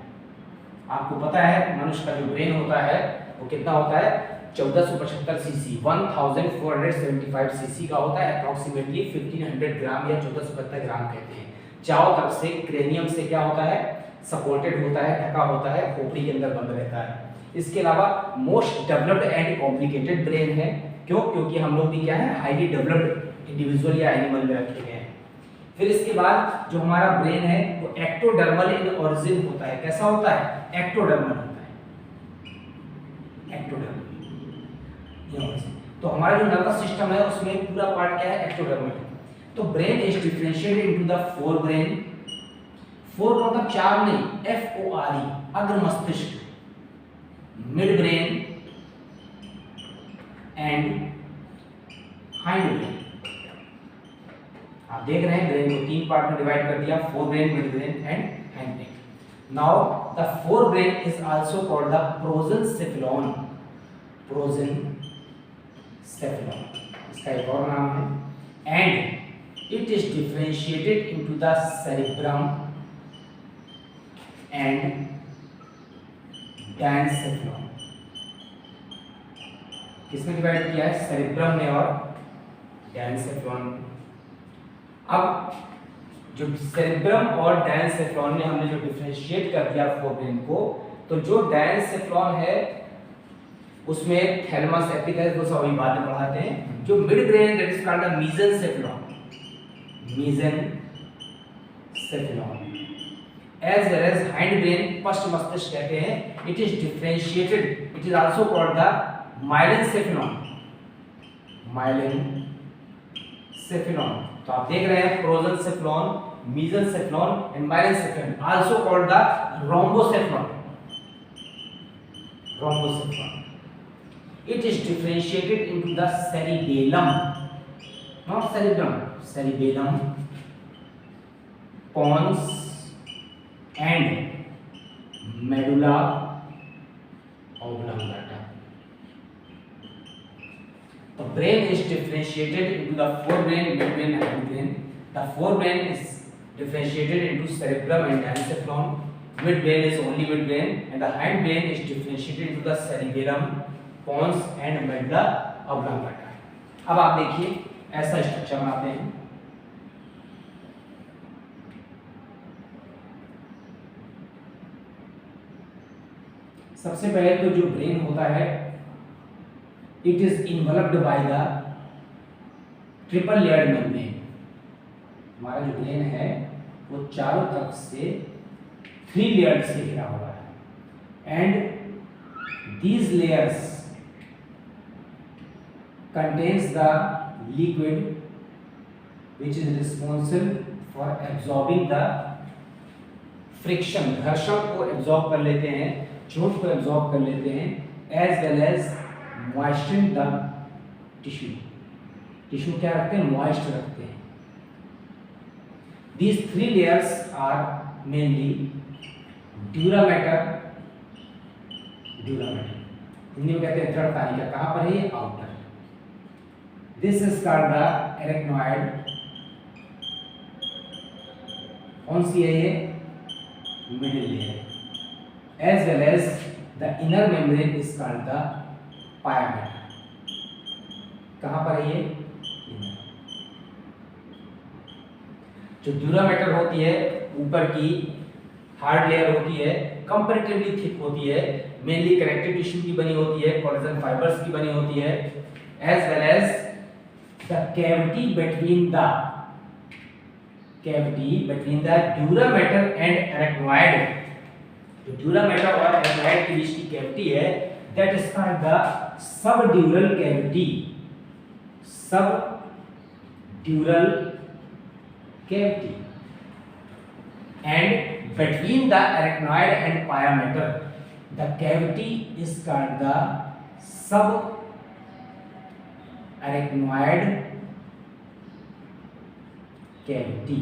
आपको पता है मनुष्य का जो ब्रेन होता है वो कितना होता है, 1475 सीसी, 1475 सीसी का होता है, अप्रोक्सीमेटली 1500 ग्राम या 1475 ग्राम कहते हैं। चारों तरफ से क्रेनियम से क्या होता है, सपोर्टेड होता है, ढका होता है, खोपड़ी के अंदर बंद रहता है। इसके अलावा most developed and complicated brain है। क्यों? क्योंकि हम लोग भी क्या है, हाईली डेवलप्ड इंडिविजुअल या एनिमल में रखे गए हैं। फिर इसके बाद जो हमारा ब्रेन है वो एक्टोडर्मल इन ओरिजिन होता है। कैसा होता है? एक्टोडर्मल होता है, एक्टोडर्मल। तो हमारा जो नर्वस सिस्टम है उसमें पूरा पार्ट क्या है, एक्टोडर्मल है। तो brain is differentiated into the fore brain. Four मतलब चार नहीं, FORE, अग्र मस्तिष्क, mid brain and hind brain. आप देख रहे हैं ब्रेन को तीन पार्ट में डिवाइड कर दिया, forebrain, midbrain and hindbrain. Now the forebrain is also called the prosencephalon. Prosencephalon इसका एक और नाम है। And it is differentiated into the cerebrum and diencephalon. किसमें डिवाइड किया है? सेरेब्रम में और डायनसेफेलॉन में। अब जो सेरेब्रम और डायनसेफेलॉन में हमने जो डिफरेंशिएट कर दिया फोरब्रेन को, तो जो डायनसेफेलॉन है उसमें थैलेमस, एपिथैलेमस, वो सब अभी बाद में पढ़ाते हैं। जो midbrain that is called the mesencephalon, mesencephalon, as well as hindbrain, पश्च मस्तिष्क कहते हैं। It is differentiated, it is also called the myelencephalon, myelencephalon. तो आप देख रहे हैं prosencephalon, mesencephalon and myelencephalon, also called the rhombencephalon, rhombencephalon. It is differentiated into the cerebellum, not cerebrum, cerebellum, pons and medulla oblongata. The brain is differentiated into the forebrain, midbrain and hindbrain. The forebrain is differentiated into cerebrum and encephalon. Midbrain is only midbrain and the hindbrain is differentiated into the cerebellum, pons and medulla oblongata. अब आप देखिए ऐसा structure बनाते हैं। सबसे पहले तो जो ब्रेन होता है it is involved by the triple layered membrane. हमारा जो ब्रेन है वो चारों तरफ से 3 लेयर्स से घिरा हुआ है and these layers contains the liquid which is responsible for absorbing the friction, घर्षण को एब्जॉर्ब कर लेते हैं, चोट को एब्जॉर्ब कर लेते हैं, as well as moisten the tissue. Tissue क्या रखते हैं? मॉइस्ट रखते हैं। These 3 layers are mainly dura mater, Hindi में कहते हैं दृढ़ तालिका। कहाँ पर है ये? Outer. This is called the arachnoid. कौन सी है ये? Middle layer. As well as the inner membrane is called the pia mater. कहाँ पर है ये? जो ड्यूरा मैटर होती है ऊपर की हार्ड लेयर होती है, कंपैरेटिवली थिक होती है, मेनली कनेक्टिव टिश्यू की बनी होती है, कोलेजन फाइबर्स की बनी होती है, as well as the cavity between the dura mater and arachnoid. जो dura mater और arachnoid के बीच की कैविटी है that is called the subdural cavity. Subdural cavity. And between the arachnoid and pia mater the cavity is called the arachnoid cavity.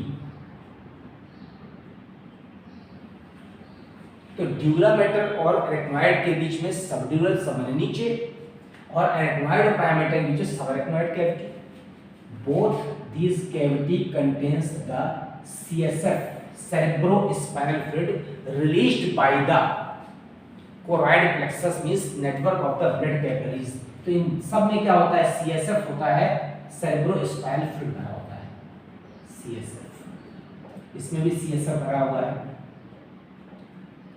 तो dura mater और arachnoid के बीच में subdural सबने नीचे और अरेक्नॉइड और पायामेटर के बीच subarachnoid cavity. Both these cavity contains the CSF cerebrospinal fluid released by the choroid plexus means network of the blood capillaries. तो इन सब में क्या होता है, सीएसएफ होता है, सेरेब्रोस्पाइनल फ्लूइड भरा होता है, सीएसएफ। इसमें भी सीएसएफ भरा हुआ है।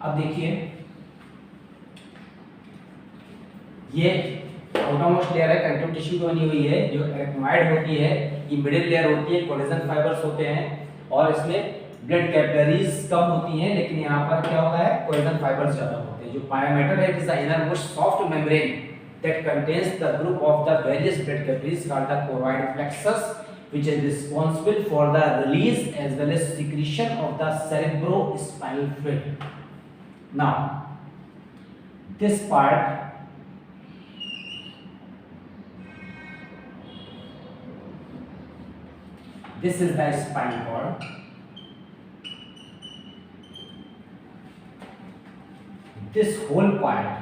अब देखिए ये आउटरमोस्ट लेयर है, कनेक्टिव टिश्यू की बनी हुई है, जो एरेक्नोइड होती है, ये मिडिल लेयर होती है, कोलेजन फाइबर्स होते हैं और इसमें ब्लड कैपिलरीज कम होती हैं, लेकिन यहाँ पर क्या होता है, कोलेजन फाइबर्स ज्यादा होते हैं। जो पायोमेटर है, it is the innermost soft membrane that contains the group of the various blood capillaries called the choroid plexus, which is responsible for the release as well as secretion of the cerebrospinal fluid. Now this part, this is the spinal cord, this whole part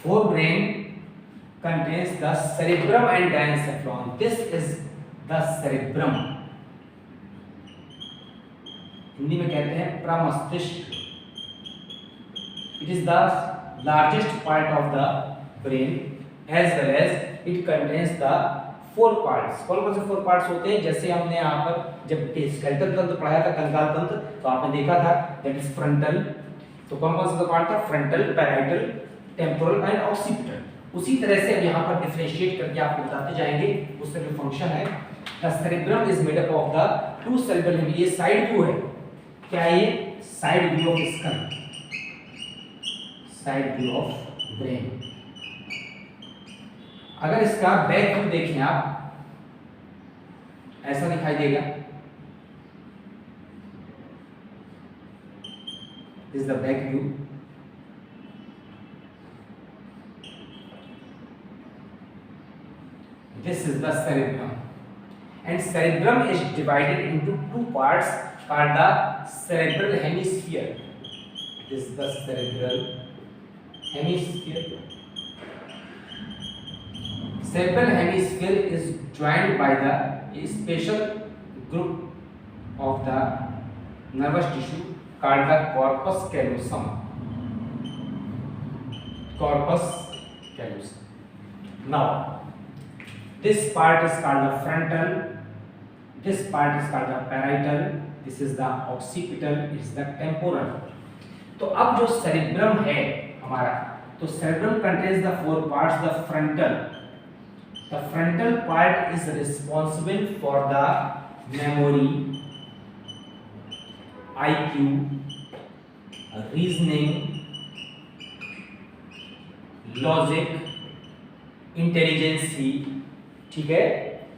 forebrain contains the cerebrum and diencephalon. This is the cerebrum. Hindi में कहते हैं प्रमस्तिष्क। It is the largest part of the brain as well as it contains the four parts. कौन कौन से four parts होते हैं? जैसे हमने यहाँ पर जब स्केलेटल तंत्र पढ़ाया था, कंकाल तंत्र, तो आपने देखा था that is frontal। तो कौन कौन सा पार्ट था? Frontal, parietal, temporal and occipital. उसी तरह से अब यहाँ पर डिफरेंशिएट करके आपको बताते जाएंगे उसका जो फंक्शन है। The cerebrum is made up of the two cerebral hemi. ये साइड व्यू है, क्या है ये? Side view of skull, side view of brain. अगर इसका बैक व्यू देखें आप, ऐसा दिखाई देगा, is the back view. This is the cerebrum, and cerebrum is divided into two parts called the cerebral hemisphere. This is the cerebral hemisphere. Cerebral hemisphere is joined by the special group of the nervous tissue called the corpus callosum. Corpus callosum. Now this part is called the frontal, this part is called the parietal, this is the occipital, this is the temporal. तो अब जो cerebrum है हमारा, तो cerebrum contains the four parts. The frontal part is responsible for the memory, IQ, reasoning, logic, intelligence, ठीक है,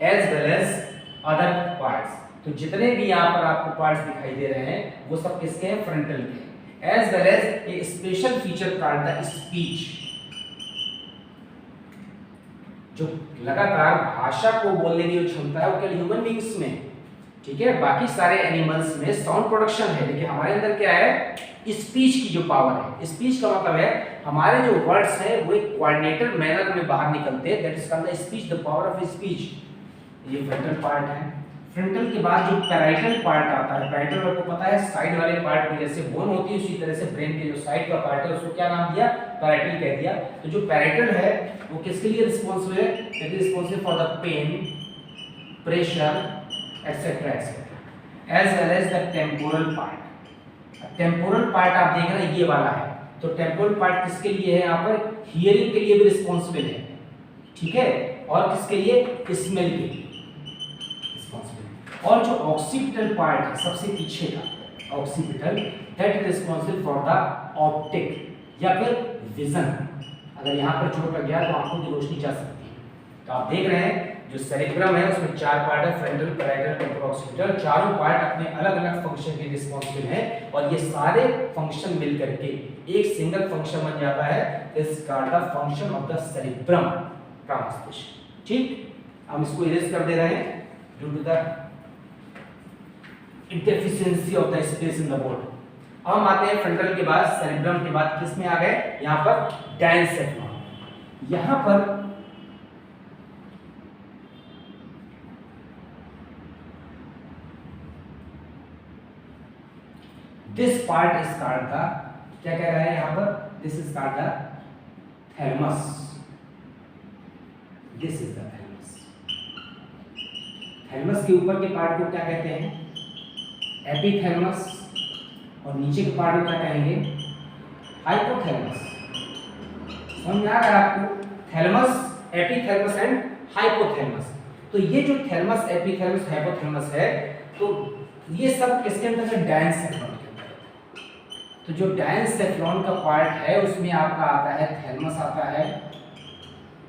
as well as other parts. तो जितने भी यहाँ पर आपको पार्ट्स दिखाई दे रहे हैं वो सब किसके हैं? फ्रंटल के। एज वेल एज ये special feature called the speech, जो लगातार भाषा को बोलने की जो क्षमता है वो केवल ह्यूमन बींग्स में, ठीक है, बाकी सारे एनिमल्स में साउंड प्रोडक्शन है, लेकिन हमारे अंदर क्या है? स्पीच की जो पावर है। स्पीच का मतलब है हमारे जो वर्ड्स हैं वो एक कोऑर्डिनेटेड मैनर में बाहर निकलते हैं, that is called the speech, the power of speech. ये फ्रंटल पार्ट है। फ्रंटल के बाद जो पैराइटल पार्ट आता है, पैराइटल आपको पता है साइड वाले पार्ट में जैसे बोन होती है, उसी तरह से ब्रेन के जो साइड का पार्ट है उसको क्या नाम दिया? पैराइटल कह दिया। तो जो पैराइटल है वो किसके लिए रिस्पांसिबल है? It is responsible for the pain, pressure, etcetera etcetera, as well as the temporal part. Temporal part आप देख रहे हैं ये वाला है, तो टेम्पोरल पार्ट किसके लिए है? यहाँ पर हियरिंग के लिए भी रिस्पांसिबल है, ठीक है, और किसके लिए? स्मेल के लिए रिस्पांसिबल। और जो ऑक्सीपिटल पार्ट है सबसे पीछे का occipital, that is responsible for the optic या फिर विजन। अगर यहाँ पर चोट लग गया तो आंखों की रोशनी जा सकती है, तो आप देख रहे हैं जो सेरिब्रम है उसमें 4 पार्ट है, फ्रंटल, पैराइटल, टेम्पोरल, ऑक्सीपिटल। चारों पार्ट अपने अलग अलग फंक्शन के रिस्पॉन्सिबल है और ये सारे फंक्शन मिल करके एक सिंगल फंक्शन बन जाता है, इस called the function of the cerebrum का मस्तिष्क। ठीक, हम इसको इरेज कर दे रहे हैं due to the deficiency of the space in the board. अब हम आते हैं फ्रंटल के बाद, सेरिब्रम के बाद किस में आ गए, यहाँ पर डायंसेफलॉन। यहाँ पर this part is called the, क्या कह रहा है यहाँ पर, this is called the thalamus. This is the thalamus. Thalamus के ऊपर के पार्ट को क्या कहते हैं, एपिथैलमस, और नीचे के पार्ट को क्या कहेंगे, हाइपोथैलमस। समझ में आ रहा है आपको, थैलमस, एपिथैलमस एंड हाइपोथैलमस। तो ये जो थैलमस, एपिथैलमस, हाइपोथैलमस है, तो ये सब किसके अंदर है, डायंसेफलॉन के अंदर। तो जो डायंसेफलॉन का पार्ट है उसमें आपका आता है थैलमस आता है,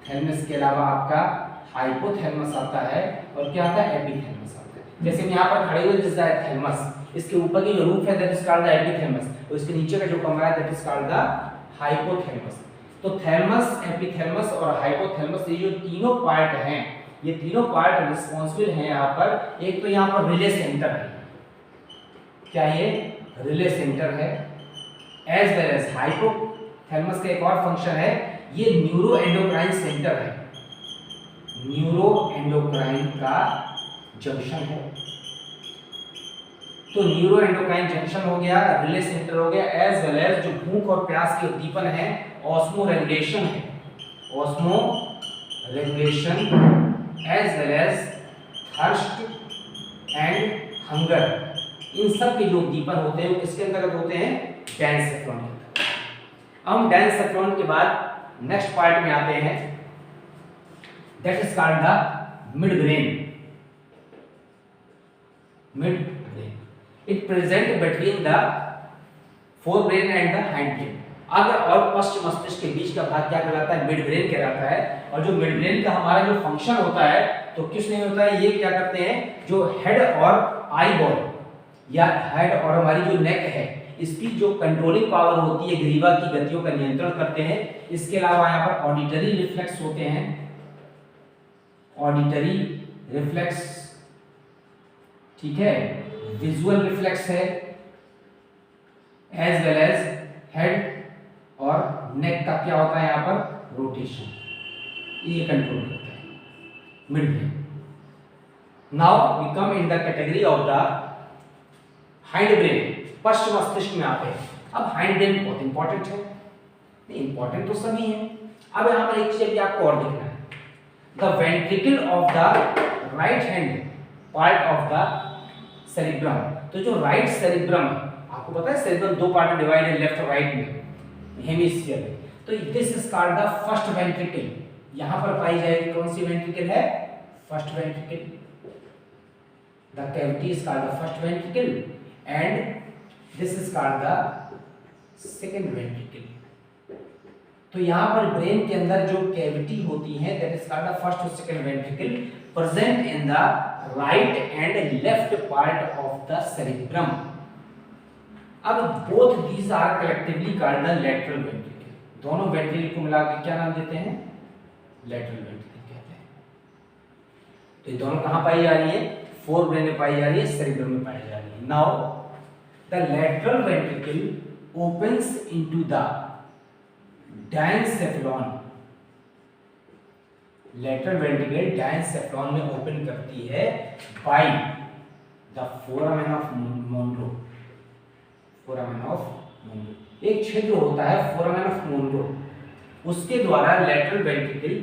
थैलमस के अलावा आपका हाइपोथैलमस आता है, और क्या आता है, एपिथैलमस आता है। जैसे हम यहाँ पर खड़े हुए जिस थैलमस, इसके ऊपर की जो रूफ है दैट इज कॉल्ड द एपिथैलमस, और इसके नीचे का जो कमरा है that is called the hypothalamus. तो थैलमस, एपिथैलमस और हाइपोथैलमस, ये जो तीनों पार्ट हैं, ये तीनों पार्ट रिस्पॉन्सिबल हैं यहाँ पर। एक तो यहाँ पर रिले सेंटर है, क्या ये रिले सेंटर है, एज वेल एज हाइपोथैलमस का एक और फंक्शन है, ये न्यूरो एंडोक्राइन सेंटर है, न्यूरो एंडोक्राइन का जंक्शन है। तो न्यूरो एंडोक्राइन जंक्शन हो गया, रिले सेंटर हो गया, एज वेल एज जो भूख और प्यास के उद्दीपन है, ऑस्मो रेगुलेशन है, osmoregulation, as well as thirst and hunger, इन सब के जो उद्दीपन होते हैं वो किसके अंतर्गत होते हैं, डायंसेफलॉन के अंतर्गत। अब हम डायंसेफलॉन के बाद नेक्स्ट पार्ट में आते हैं, that is called the mid brain. Mid brain, it present between the fore brain and the hind brain. अग्र और पश्च मस्तिष्क के बीच का भाग क्या कहलाता है, मिड ब्रेन कहलाता है। और जो मिड ब्रेन का हमारा जो फंक्शन होता है, तो किस नहीं होता है, ये क्या करते हैं, जो हेड और आई बॉल या हेड और हमारी जो नेक है, इसकी जो कंट्रोलिंग पावर होती है, ग्रीवा की गतियों का नियंत्रण करते हैं। इसके अलावा यहाँ पर ऑडिटरी रिफ्लेक्स होते हैं, ऑडिटरी रिफ्लेक्स, ठीक है, विजुअल रिफ्लेक्स है, एज वेल एज हेड और नेक का क्या होता है यहाँ पर, रोटेशन, ये कंट्रोल करता है midbrain. Now we come in the category of the hindbrain, पश्च मस्तिष्क में आते हैं। अब हाइंड ब्रेन बहुत इंपॉर्टेंट है, इंपॉर्टेंट तो सभी है। अब यहाँ पर एक चीज भी आपको और देखना है, the ventricle of the right hand part of the cerebrum. तो जो राइट सेरिब्रम, आपको पता है सेरिब्रम दो पार्ट में डिवाइड है, लेफ्ट और राइट में, हेमिस्फीयर में। तो this is called the first ventricle. यहाँ पर पाई जाएगी कौन सी वेंट्रिकल है, first ventricle. The cavity is called the first ventricle and this is called the second ventricle. तो यहाँ पर ब्रेन के अंदर जो कैविटी होती है that is called the first और second ventricle, present in the right and left part of the cerebrum. अब both these are collectively called the lateral ventricle. दोनों वेंट्रिकल को मिलाकर क्या नाम देते हैं, लैटरल वेंट्रिकल कहते हैं। तो ये दोनों कहाँ पाई जा रही है, फोर ब्रेन में पाई जा रही है, सेरिब्रम में पाई जा रही है। Now the lateral ventricle opens into the diencephalon. Lateral ventricle diencephalon में ओपन करती है by the foramen of Monro. Foramen of Monro एक छिद्र होता है फोरामेन ऑफ मोनरो, उसके द्वारा लैटरल वेंट्रिकल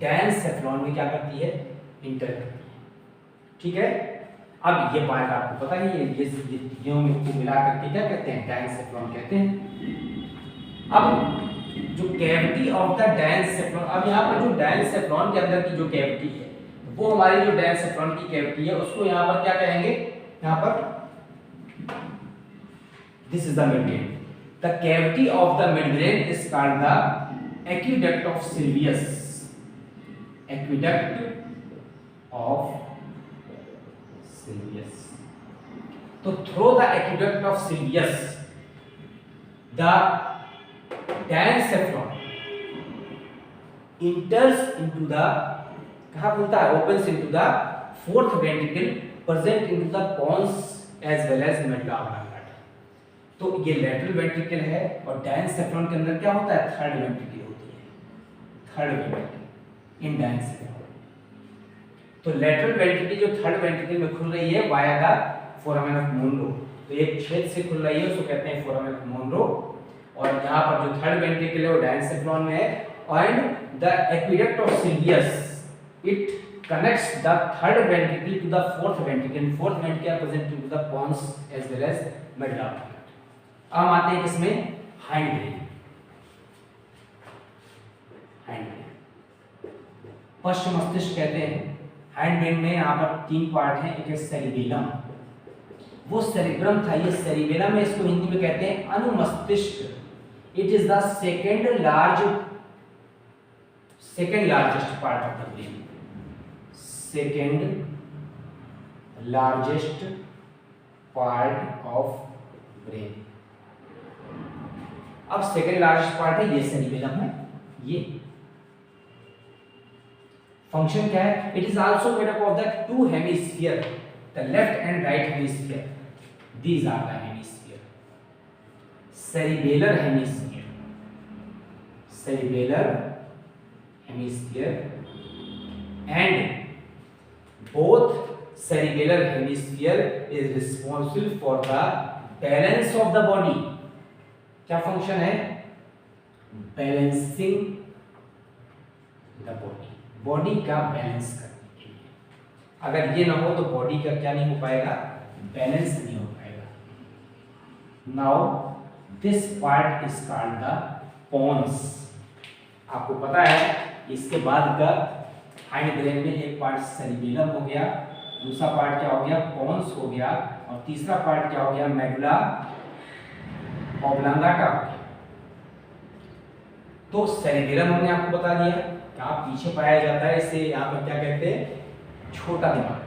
डायंसेफलॉन में क्या करती है, इंटर करती है। ठीक है, अब ये पार्ट आपको पता है, ये मिला करके क्या कहते हैं, डायंसेफलॉन कहते हैं। अब जो कैविटी ऑफ द डायंसेफलॉन, अब यहाँ पर जो डायंसेफलॉन के अंदर की जो कैविटी है, वो हमारी जो डायंसेफलॉन की कैविटी है उसको यहाँ पर क्या कहेंगे, यहाँ पर this is the midbrain. The cavity of the midbrain is called the aqueduct of Sylvius. Aqueduct of Sylvius. तो through the aqueduct of Sylvius the diencephalon enters into the, कहाँ खुलता है, opens into the fourth ventricle present into the pons as well as medulla oblongata। तो ये lateral ventricle है और डायनसेफ्रॉन के अंदर क्या होता है, थर्ड वेंट्रिकल होती है, थर्ड वेंट्रिकल इन डायनसेफ्रॉन। तो लेटरल वेंट्रिकल जो थर्ड वेंट्रिकल में खुल रही है via the foramen of Monro, तो एक छेद से खुल रही है उसको कहते हैं फोरामेन ऑफ मोनरो। और यहाँ पर जो थर्ड वेंट्रिकल है वो डायनसेफ्रॉन में है and the aqueduct of Sylvius it connects the third ventricle to the fourth ventricle, fourth ventricle are present to the pons as well as medulla oblongata। अब आते हैं किसमें, हाइंड ब्रेन। हाइंड ब्रेन पश्च मस्तिष्क कहते हैं। हाइंड ब्रेन में यहाँ पर तीन पार्ट हैं, एक है सेरिबेलम, वो सेरिब्रम था, ये सेरिबेलम है, इसको हिंदी में कहते हैं अनुमस्तिष्क। It is the second largest part of the brain, second largest part of brain. अब सेकेंड लार्जेस्ट पार्ट है, ये सेरिबेलम है। ये फंक्शन क्या है, it is also made up of the two hemisphere, the left and right hemisphere, these are the hemisphere, cerebellar hemisphere, cerebellar hemisphere, and both cerebellar hemisphere is responsible for the balance of the body। क्या function है, balancing the body, body का balance करने के लिए। अगर ये ना हो तो बॉडी का क्या नहीं हो पाएगा, बैलेंस नहीं हो पाएगा। Now this part is called the pons. आपको पता है इसके बाद का हाइंड ब्रेन में एक पार्ट सेरिबेलम हो गया, दूसरा पार्ट क्या हो गया, पोन्स हो गया, और तीसरा पार्ट क्या हो गया, मेडुला ऑब्लांगाटा हो गया। तो सेरिबेलम हमने आपको बता दिया कहाँ पीछे पाया जाता है, इसे यहाँ पर क्या कहते हैं, छोटा दिमाग।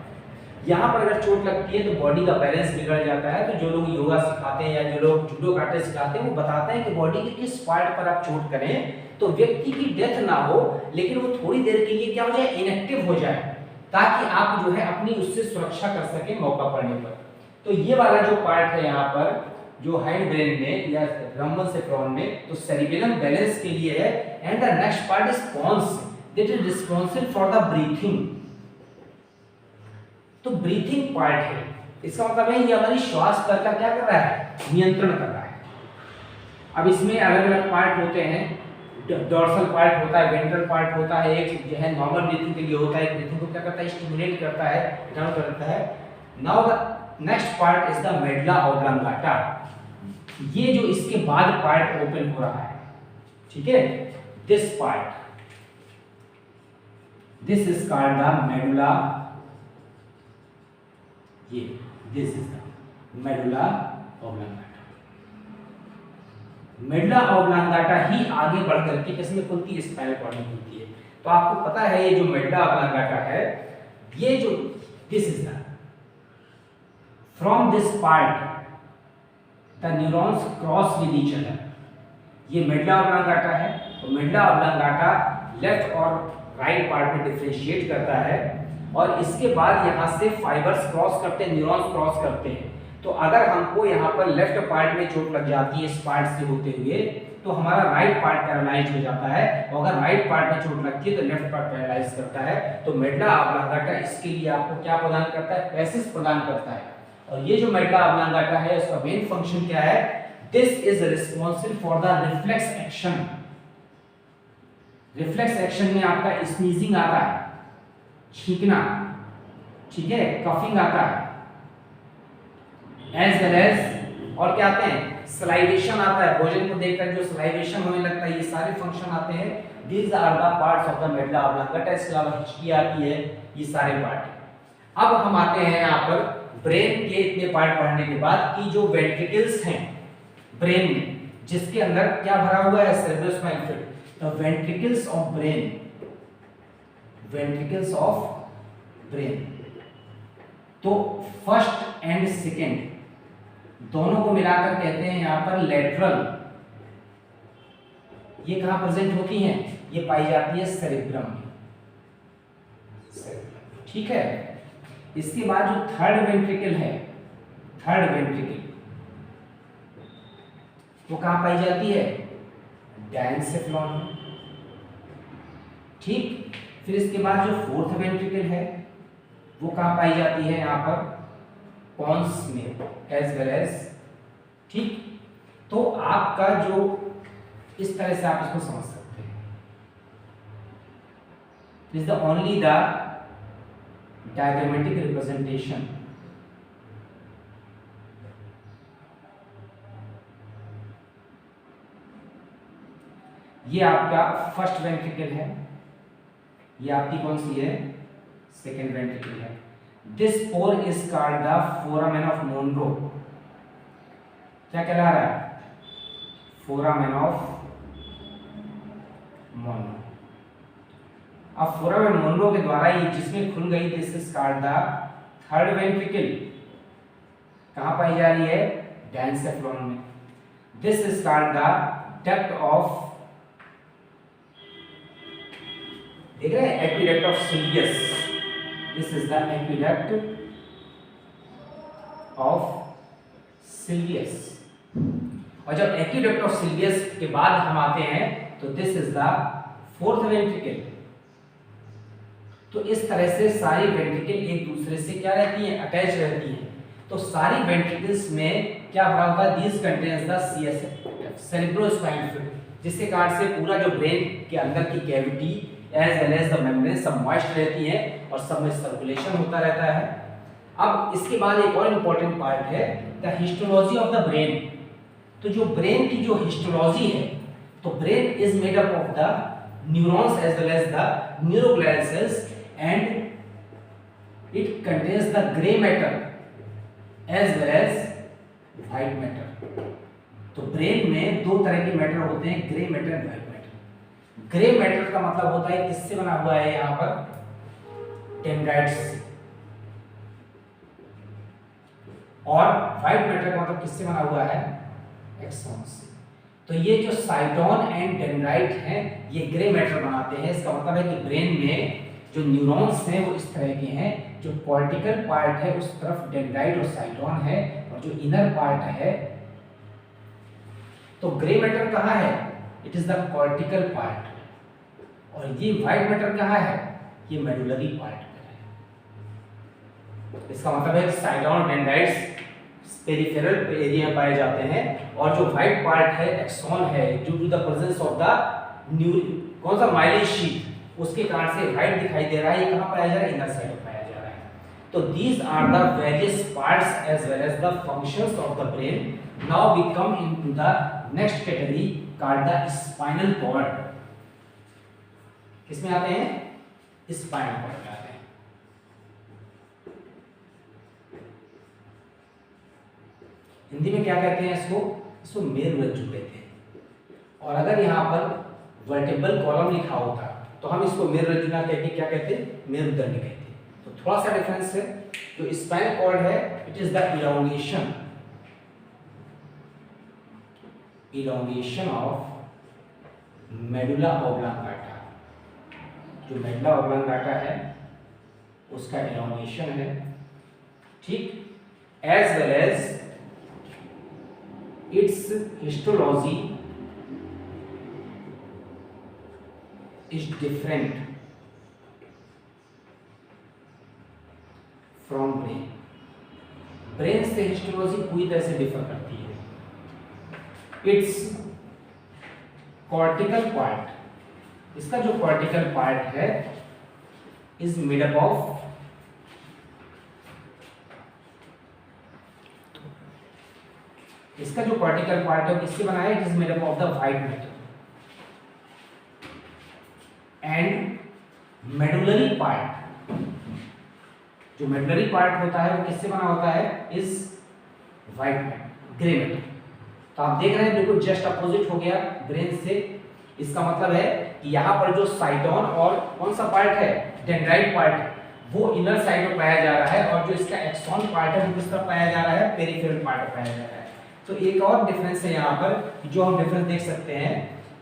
यहाँ पर अगर चोट लगती है तो बॉडी का बैलेंस बिगड़ जाता है। तो जो लोग योगा सिखाते हैं या जो लोग जूडो काटे सिखाते हैं वो बताते हैं कि बॉडी के किस पार्ट पर आप चोट करें तो व्यक्ति की डेथ ना हो, लेकिन वो थोड़ी देर के लिए क्या हो जाए, इनएक्टिव हो जाए, ताकि आप जो है अपनी उससे सुरक्षा कर सके मौका पड़ने पर। तो ये वाला जो पार्ट है यहाँ पर जो हाइंड ब्रेन में या रम्बोसेफ्रॉन में, तो सेरिबेलम बैलेंस के लिए है, and the next part is pons that is responsible for the breathing. तो ब्रीथिंग पार्ट है, इसका मतलब है ये हमारी श्वास पर का क्या कर रहा है, नियंत्रण कर रहा है। अब इसमें अलग अलग पार्ट होते हैं, डोर्सल पार्ट होता है, वेंट्रल पार्ट होता है, एक जो है नॉर्मल ब्रीथिंग के लिए होता है, ब्रीथिंग को क्या करता है, स्टिमुलेट करता है, डाउन करता है। Now the next part is the medulla oblongata. ये जो इसके बाद पार्ट ओपन हो रहा है, ठीक है, this part, this is called the medulla, ये this is the medulla oblongata. Medulla oblongata ही आगे बढ़ करके किसमें खुलती है, स्पाइनल कॉर्ड में खुलती है। तो आपको पता है ये जो मेडुला ऑब्लांगाटा है, ये जो this is the from this part the neurons cross with each other. ये मेडुला ऑब्लांगाटा है, तो मेडुला ऑब्लांगाटा लेफ्ट और राइट पार्ट में डिफरेंशिएट करता है, और इसके बाद यहाँ से फाइबर्स क्रॉस करते हैं, न्यूरॉन्स क्रॉस करते हैं। तो अगर हमको यहाँ पर लेफ्ट पार्ट में चोट लग जाती है इस पार्ट से होते हुए, तो हमारा राइट पार्ट पैरालाइज हो जाता है, और अगर राइट पार्ट में चोट लगती है तो लेफ्ट पार्ट पैरालाइज करता है। तो मेडुला ऑब्लांगाटा इसके लिए आपको क्या प्रदान करता है, पैसेज प्रदान करता है। और ये जो मेडुला ऑब्लांगाटा है उसका मेन फंक्शन क्या है, this is responsible for the reflex action. Reflex action में आपका स्नीजिंग आता है, छींकना, ठीक है, कफिंग आता है, एज वेल एज और क्या आते हैं, सलाइवेशन आता है, भोजन को देखकर जो सलाइवेशन होने लगता है, ये सारे फंक्शन आते हैं। These are the parts of the medulla oblongata. इसके अलावा हिचकी आती है, ये सारे पार्ट। अब हम आते हैं यहाँ पर ब्रेन के इतने पार्ट पढ़ने के बाद कि जो वेंट्रिकल्स हैं ब्रेन में, जिसके अंदर क्या भरा हुआ है, cerebrospinal fluid. The ventricles of brain, ventricles of brain. तो फर्स्ट एंड सेकेंड दोनों को मिलाकर कहते हैं यहां पर लेटरल। ये कहां प्रेजेंट होती हैं? ये पाई जाती है सेरेब्रम में। ठीक है। इसके बाद जो थर्ड वेंट्रिकल है, थर्ड वेंट्रिकल वो कहां पाई जाती है? डायंसेफ्लॉन में। ठीक। फिर इसके बाद जो फोर्थ वेंट्रिकल है वो कहां पाई जाती है? यहां पर पॉन्स में एज वेल एज। ठीक। तो आपका जो इस तरह से आप इसको समझ सकते हैं, is the only the diagrammatic representation. ये आपका फर्स्ट वेंट्रिकल है, ये आपकी कौन सी है? सेकेंड वेंट्रिकल है। This pore is called the foramen of Monro. क्या कहला रहा है? Foramen of Monro. अब फोरामेन मोनरो के द्वारा ये जिसमें खुल गई, this is called the third ventricle. कहां पाई जा रही है? डायंसेफ्लॉन में। This is called the duct of, देख रहे हैं, aqueduct of Sylvius. This is the aqueduct of Sylvius. और जब एक्विडक्ट ऑफ सिल्वियस के बाद हम आते हैं तो this is the fourth ventricle. तो इस तरह से सारी वेंट्रिकल एक दूसरे से क्या रहती हैं? अटैच रहती हैं। तो सारी वेंट्रिकल्स में क्या भरा होगा? This contains the CSF, cerebrospinal fluid, जिसके कारण से पूरा जो ब्रेन के अंदर की cavity as well as the membrane सब मॉइस्ट रहती है और सब में सर्कुलेशन होता रहता है। अब इसके बाद एक और इम्पोर्टेंट पार्ट है the histology of the brain. तो जो ब्रेन की जो हिस्टोलॉजी है, तो brain is made up of the neurons as well as the neuroglial cells and it contains the grey matter as well as white matter. तो brain में दो तरह के मैटर होते हैं, grey matter and white matter. Grey matter का मतलब होता है किससे बना हुआ है? यहां पर डेंड्राइट्स से। और व्हाइट मैटर का मतलब किससे बना हुआ है? एक्सॉन से। तो ये जो साइटोन एंड डेंड्राइट हैं ये ग्रे मैटर बनाते हैं। इसका मतलब है कि ब्रेन में जो न्यूरॉन्स हैं वो इस तरह के हैं। जो कॉर्टिकल पार्ट है उस तरफ डेंड्राइट और साइटोन है, और जो इनर पार्ट है, तो ग्रे मैटर कहाँ है? It is the cortical part. और ये व्हाइट मैटर कहाँ है? ये मेडुलरी पार्ट में है। इसका मतलब है साइटोन डेंड्राइट्स पेरिफेरल एरिया में पाए जाते हैं, और जो व्हाइट पार्ट है एक्सॉन है, due to the presence of the कौन सा माइलिन शीथ, उसके कारण से व्हाइट दिखाई दे रहा है। ये कहां पाया जा रहा है? इनर साइड में पाया जा रहा है। तो these are the various parts as well as the functions of the brain. Now we come into the next category called the spinal cord. किसमें आते हैं? स्पाइनल कॉर्ड में आते हैं। हिंदी में क्या कहते हैं इसको? इसको मेरुरज्जु कहते हैं। और अगर यहाँ पर वर्टेब्रल कॉलम लिखा होता तो हम इसको मेरुरज्जु ना कहते क्या कहते? मेरुदंड कहते। तो थोड़ा सा डिफरेंस है। जो स्पाइनल कॉर्ड है it is the elongation of medulla oblongata. जो मेडुला ऑब्लांगाटा है उसका इलोंगेशन है। ठीक। As well as its histology is different from brain। Brain से हिस्टोलॉजी पूरी तरह से डिफर करती है। इट्स कॉर्टिकल पार्ट, इसका जो कॉर्टिकल पार्ट है इज मेड अप ऑफ इसका जो कॉर्टिकल पार्ट है किससे बना है? It is made up of the white matter and medullary part. जो मेडुलरी पार्ट होता है वो किससे बना होता है? Is white matter, grey matter. तो आप देख रहे हैं बिल्कुल जस्ट अपोजिट हो गया ब्रेन से इसका मतलब है कि यहाँ पर जो साइटोन और कौन सा पार्ट है, डेंड्राइट पार्ट, वो इनर साइड में पाया जा रहा है, और जो इसका एक्सॉन पार्ट है वो किस तरफ पाया जा रहा है, पेरिफेरल पार्ट में पाया जा रहा है। तो एक और डिफरेंस है यहाँ पर जो हम डिफरेंस देख सकते हैं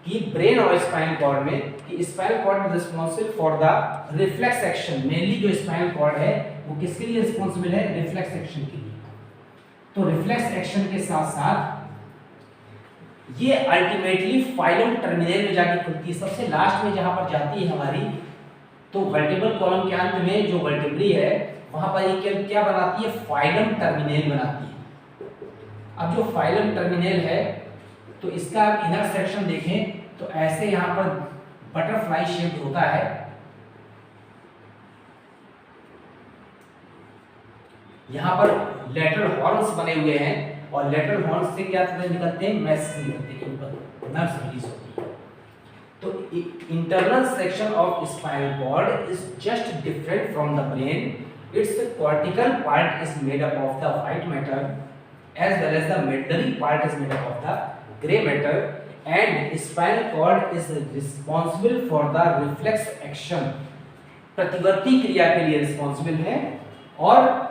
कि ब्रेन और स्पाइनल कॉर्ड में, कि spinal cord is responsible for the reflex action. Mainly जो स्पाइनल कॉर्ड है वो किसके लिए रिस्पांसिबल है, रिफ्लेक्स एक्शन के लिए। तो रिफ्लेक्स एक्शन के साथ साथ ये अल्टीमेटली फाइलम टर्मिनल में जाके खुलती है, सबसे लास्ट में जहां पर जाती है हमारी। तो वर्टिब्रल कॉलम के अंत में जो वर्टिब्री है वहां पर ये क्या बनाती है, फाइलम टर्मिनल बनाती है। अब जो फाइलम टर्मिनल है तो इसका इनर सेक्शन देखें तो ऐसे यहाँ पर बटरफ्लाई शेप होता है। यहाँ पर लेटरल हॉर्न्स बने हुए हैं, और लेटरल हॉर्न्स से क्या निकलते हैं, मैसेज निकलते हैं, ऊपर नर्व्स रिलीज होती है। तो internal section of spinal cord is just different from the brain. It's cortical part is made up of the white matter as well as the medullary part is made up of the gray matter, and spinal cord is responsible for the reflex action, प्रतिवर्ती क्रिया के लिए responsible है। और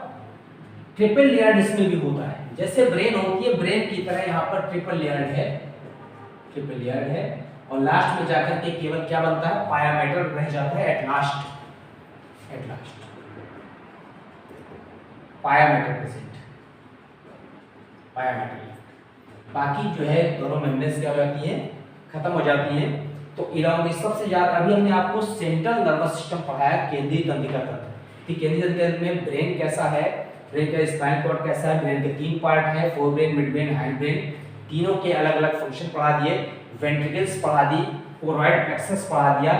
triple layered इसमें भी होता है, जैसे ब्रेन होती है, ब्रेन की तरह यहाँ पर ट्रिपल लेयर्ड है, ट्रिपल लेयर्ड है, और लास्ट में जाकर के केवल क्या बनता है, पाया मैटर रह जाता है एट लास्ट पाया मैटर प्रेजेंट, पाया मैटर। बाकी जो है दोनों मेम्ब्रेन्स क्या हो जाती है, खत्म हो जाती हैं। तो इलाज सबसे ज्यादा अभी हमने आपको सेंट्रल नर्वस सिस्टम पढ़ाया, केंद्रीय तंत्रिका तंत्र, कि केंद्रीय तंत्रिका में ब्रेन कैसा है, ब्रेन का स्पाइनल कॉर्ड कैसा है, ब्रेन के 3 पार्ट है, fore brain, mid brain, hind brain, तीनों के अलग अलग फंक्शन पढ़ा दिए, वेंट्रिकल्स पढ़ा दी, कोरॉइड प्लेक्सस पढ़ा दिया,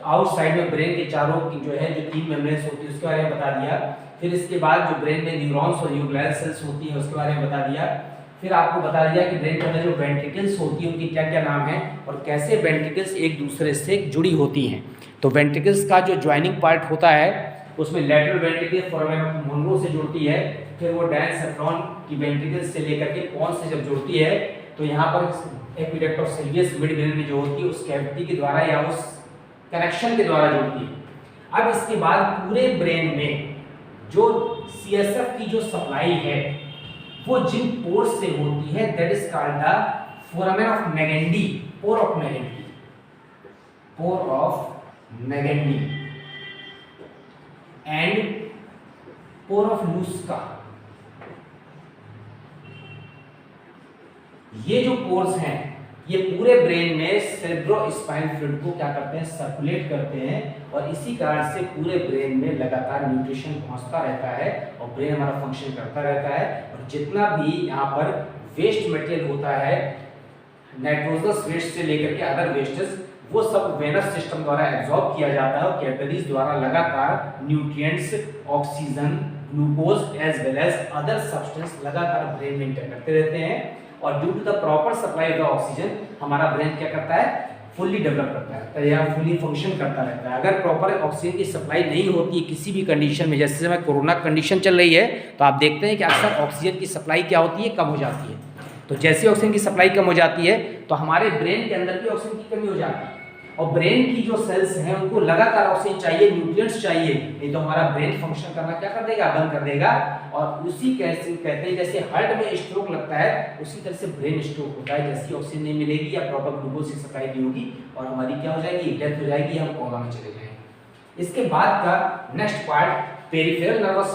आउटसाइड में ब्रेन के चारों की जो है जो 3 मेम्ब्रेन्स होती है उसके बारे में बता दिया। फिर इसके बाद जो ब्रेन में न्यूरॉन्स और न्यूक्लियर सेल्स होती हैं उसके बारे में बता दिया। फिर आपको बता दिया कि ब्रेन के अंदर जो वेंट्रिकल्स होती हैं उनकी क्या क्या नाम है, और कैसे वेंट्रिकल्स एक दूसरे से जुड़ी होती हैं। तो वेंट्रिकल्स का जो ज्वाइनिंग पार्ट होता है उसमें lateral ventricle foramen of Monro से जुड़ती है, फिर वो डायसेफ्रॉन की वेंट्रिकल्स से लेकर के पॉन्स से जब जुड़ती है तो यहाँ पर aqueduct of Silvius mid brain में जो होती है उस कैविटी के द्वारा या उस कनेक्शन के द्वारा जुड़ती है। अब इसके बाद पूरे ब्रेन में जो सीएसएफ की जो सप्लाई है वो जिन पोर्स से होती है, that is called the foramen of Magendie, pore of Magendie, pore of Magendie and pore of Luschka. ये जो पोर्स हैं ये पूरे ब्रेन में सेरेब्रोस्पाइनल फ्लूइड को क्या करते हैं, सर्कुलेट करते हैं, और इसी कारण से पूरे ब्रेन में लगातार न्यूट्रिशन पहुंचता रहता है और ब्रेन हमारा फंक्शन करता रहता है। और जितना भी यहाँ पर वेस्ट मटेरियल होता है, नाइट्रोजनस वेस्ट से लेकर के अदर वेस्टेज, वो सब वेनस सिस्टम द्वारा एब्जॉर्ब किया जाता है और कैपिलरीज द्वारा लगातार nutrients, oxygen, glucose as well as other substance लगातार ब्रेन में इंटर करते रहते हैं। और due to the proper supply of the oxygen हमारा ब्रेन क्या करता है, फुल्ली डेवलप करता रहता है या फुल्ली फंक्शन करता रहता है। अगर प्रॉपर ऑक्सीजन की सप्लाई नहीं होती है किसी भी कंडीशन में, जैसे समय कोरोना कंडीशन चल रही है तो आप देखते हैं कि अक्सर ऑक्सीजन की सप्लाई क्या होती है, कम हो जाती है। तो जैसे ऑक्सीजन की सप्लाई कम हो जाती है तो हमारे ब्रेन के अंदर भी ऑक्सीजन की कमी हो जाती है, और ब्रेन की जो सेल्स हैं उनको लगातार ऑक्सीजन चाहिए, न्यूट्रिएंट्स चाहिए, नहीं तो हमारा ब्रेन फंक्शन करना क्या कर देगा, बंद कर देगा। और उसी कैसे कहते हैं जैसे हार्ट में स्ट्रोक लगता है उसी तरह से ब्रेन स्ट्रोक होता है, जैसी ऑक्सीजन नहीं मिलेगी या प्रॉपर ग्लूकोज की सप्लाई नहीं होगी और हमारी क्या हो जाएगी, डेथ हो जाएगी, हम कोमा में चले जाएंगे। इसके बाद का नेक्स्ट पार्ट पेरिफेरल नर्वस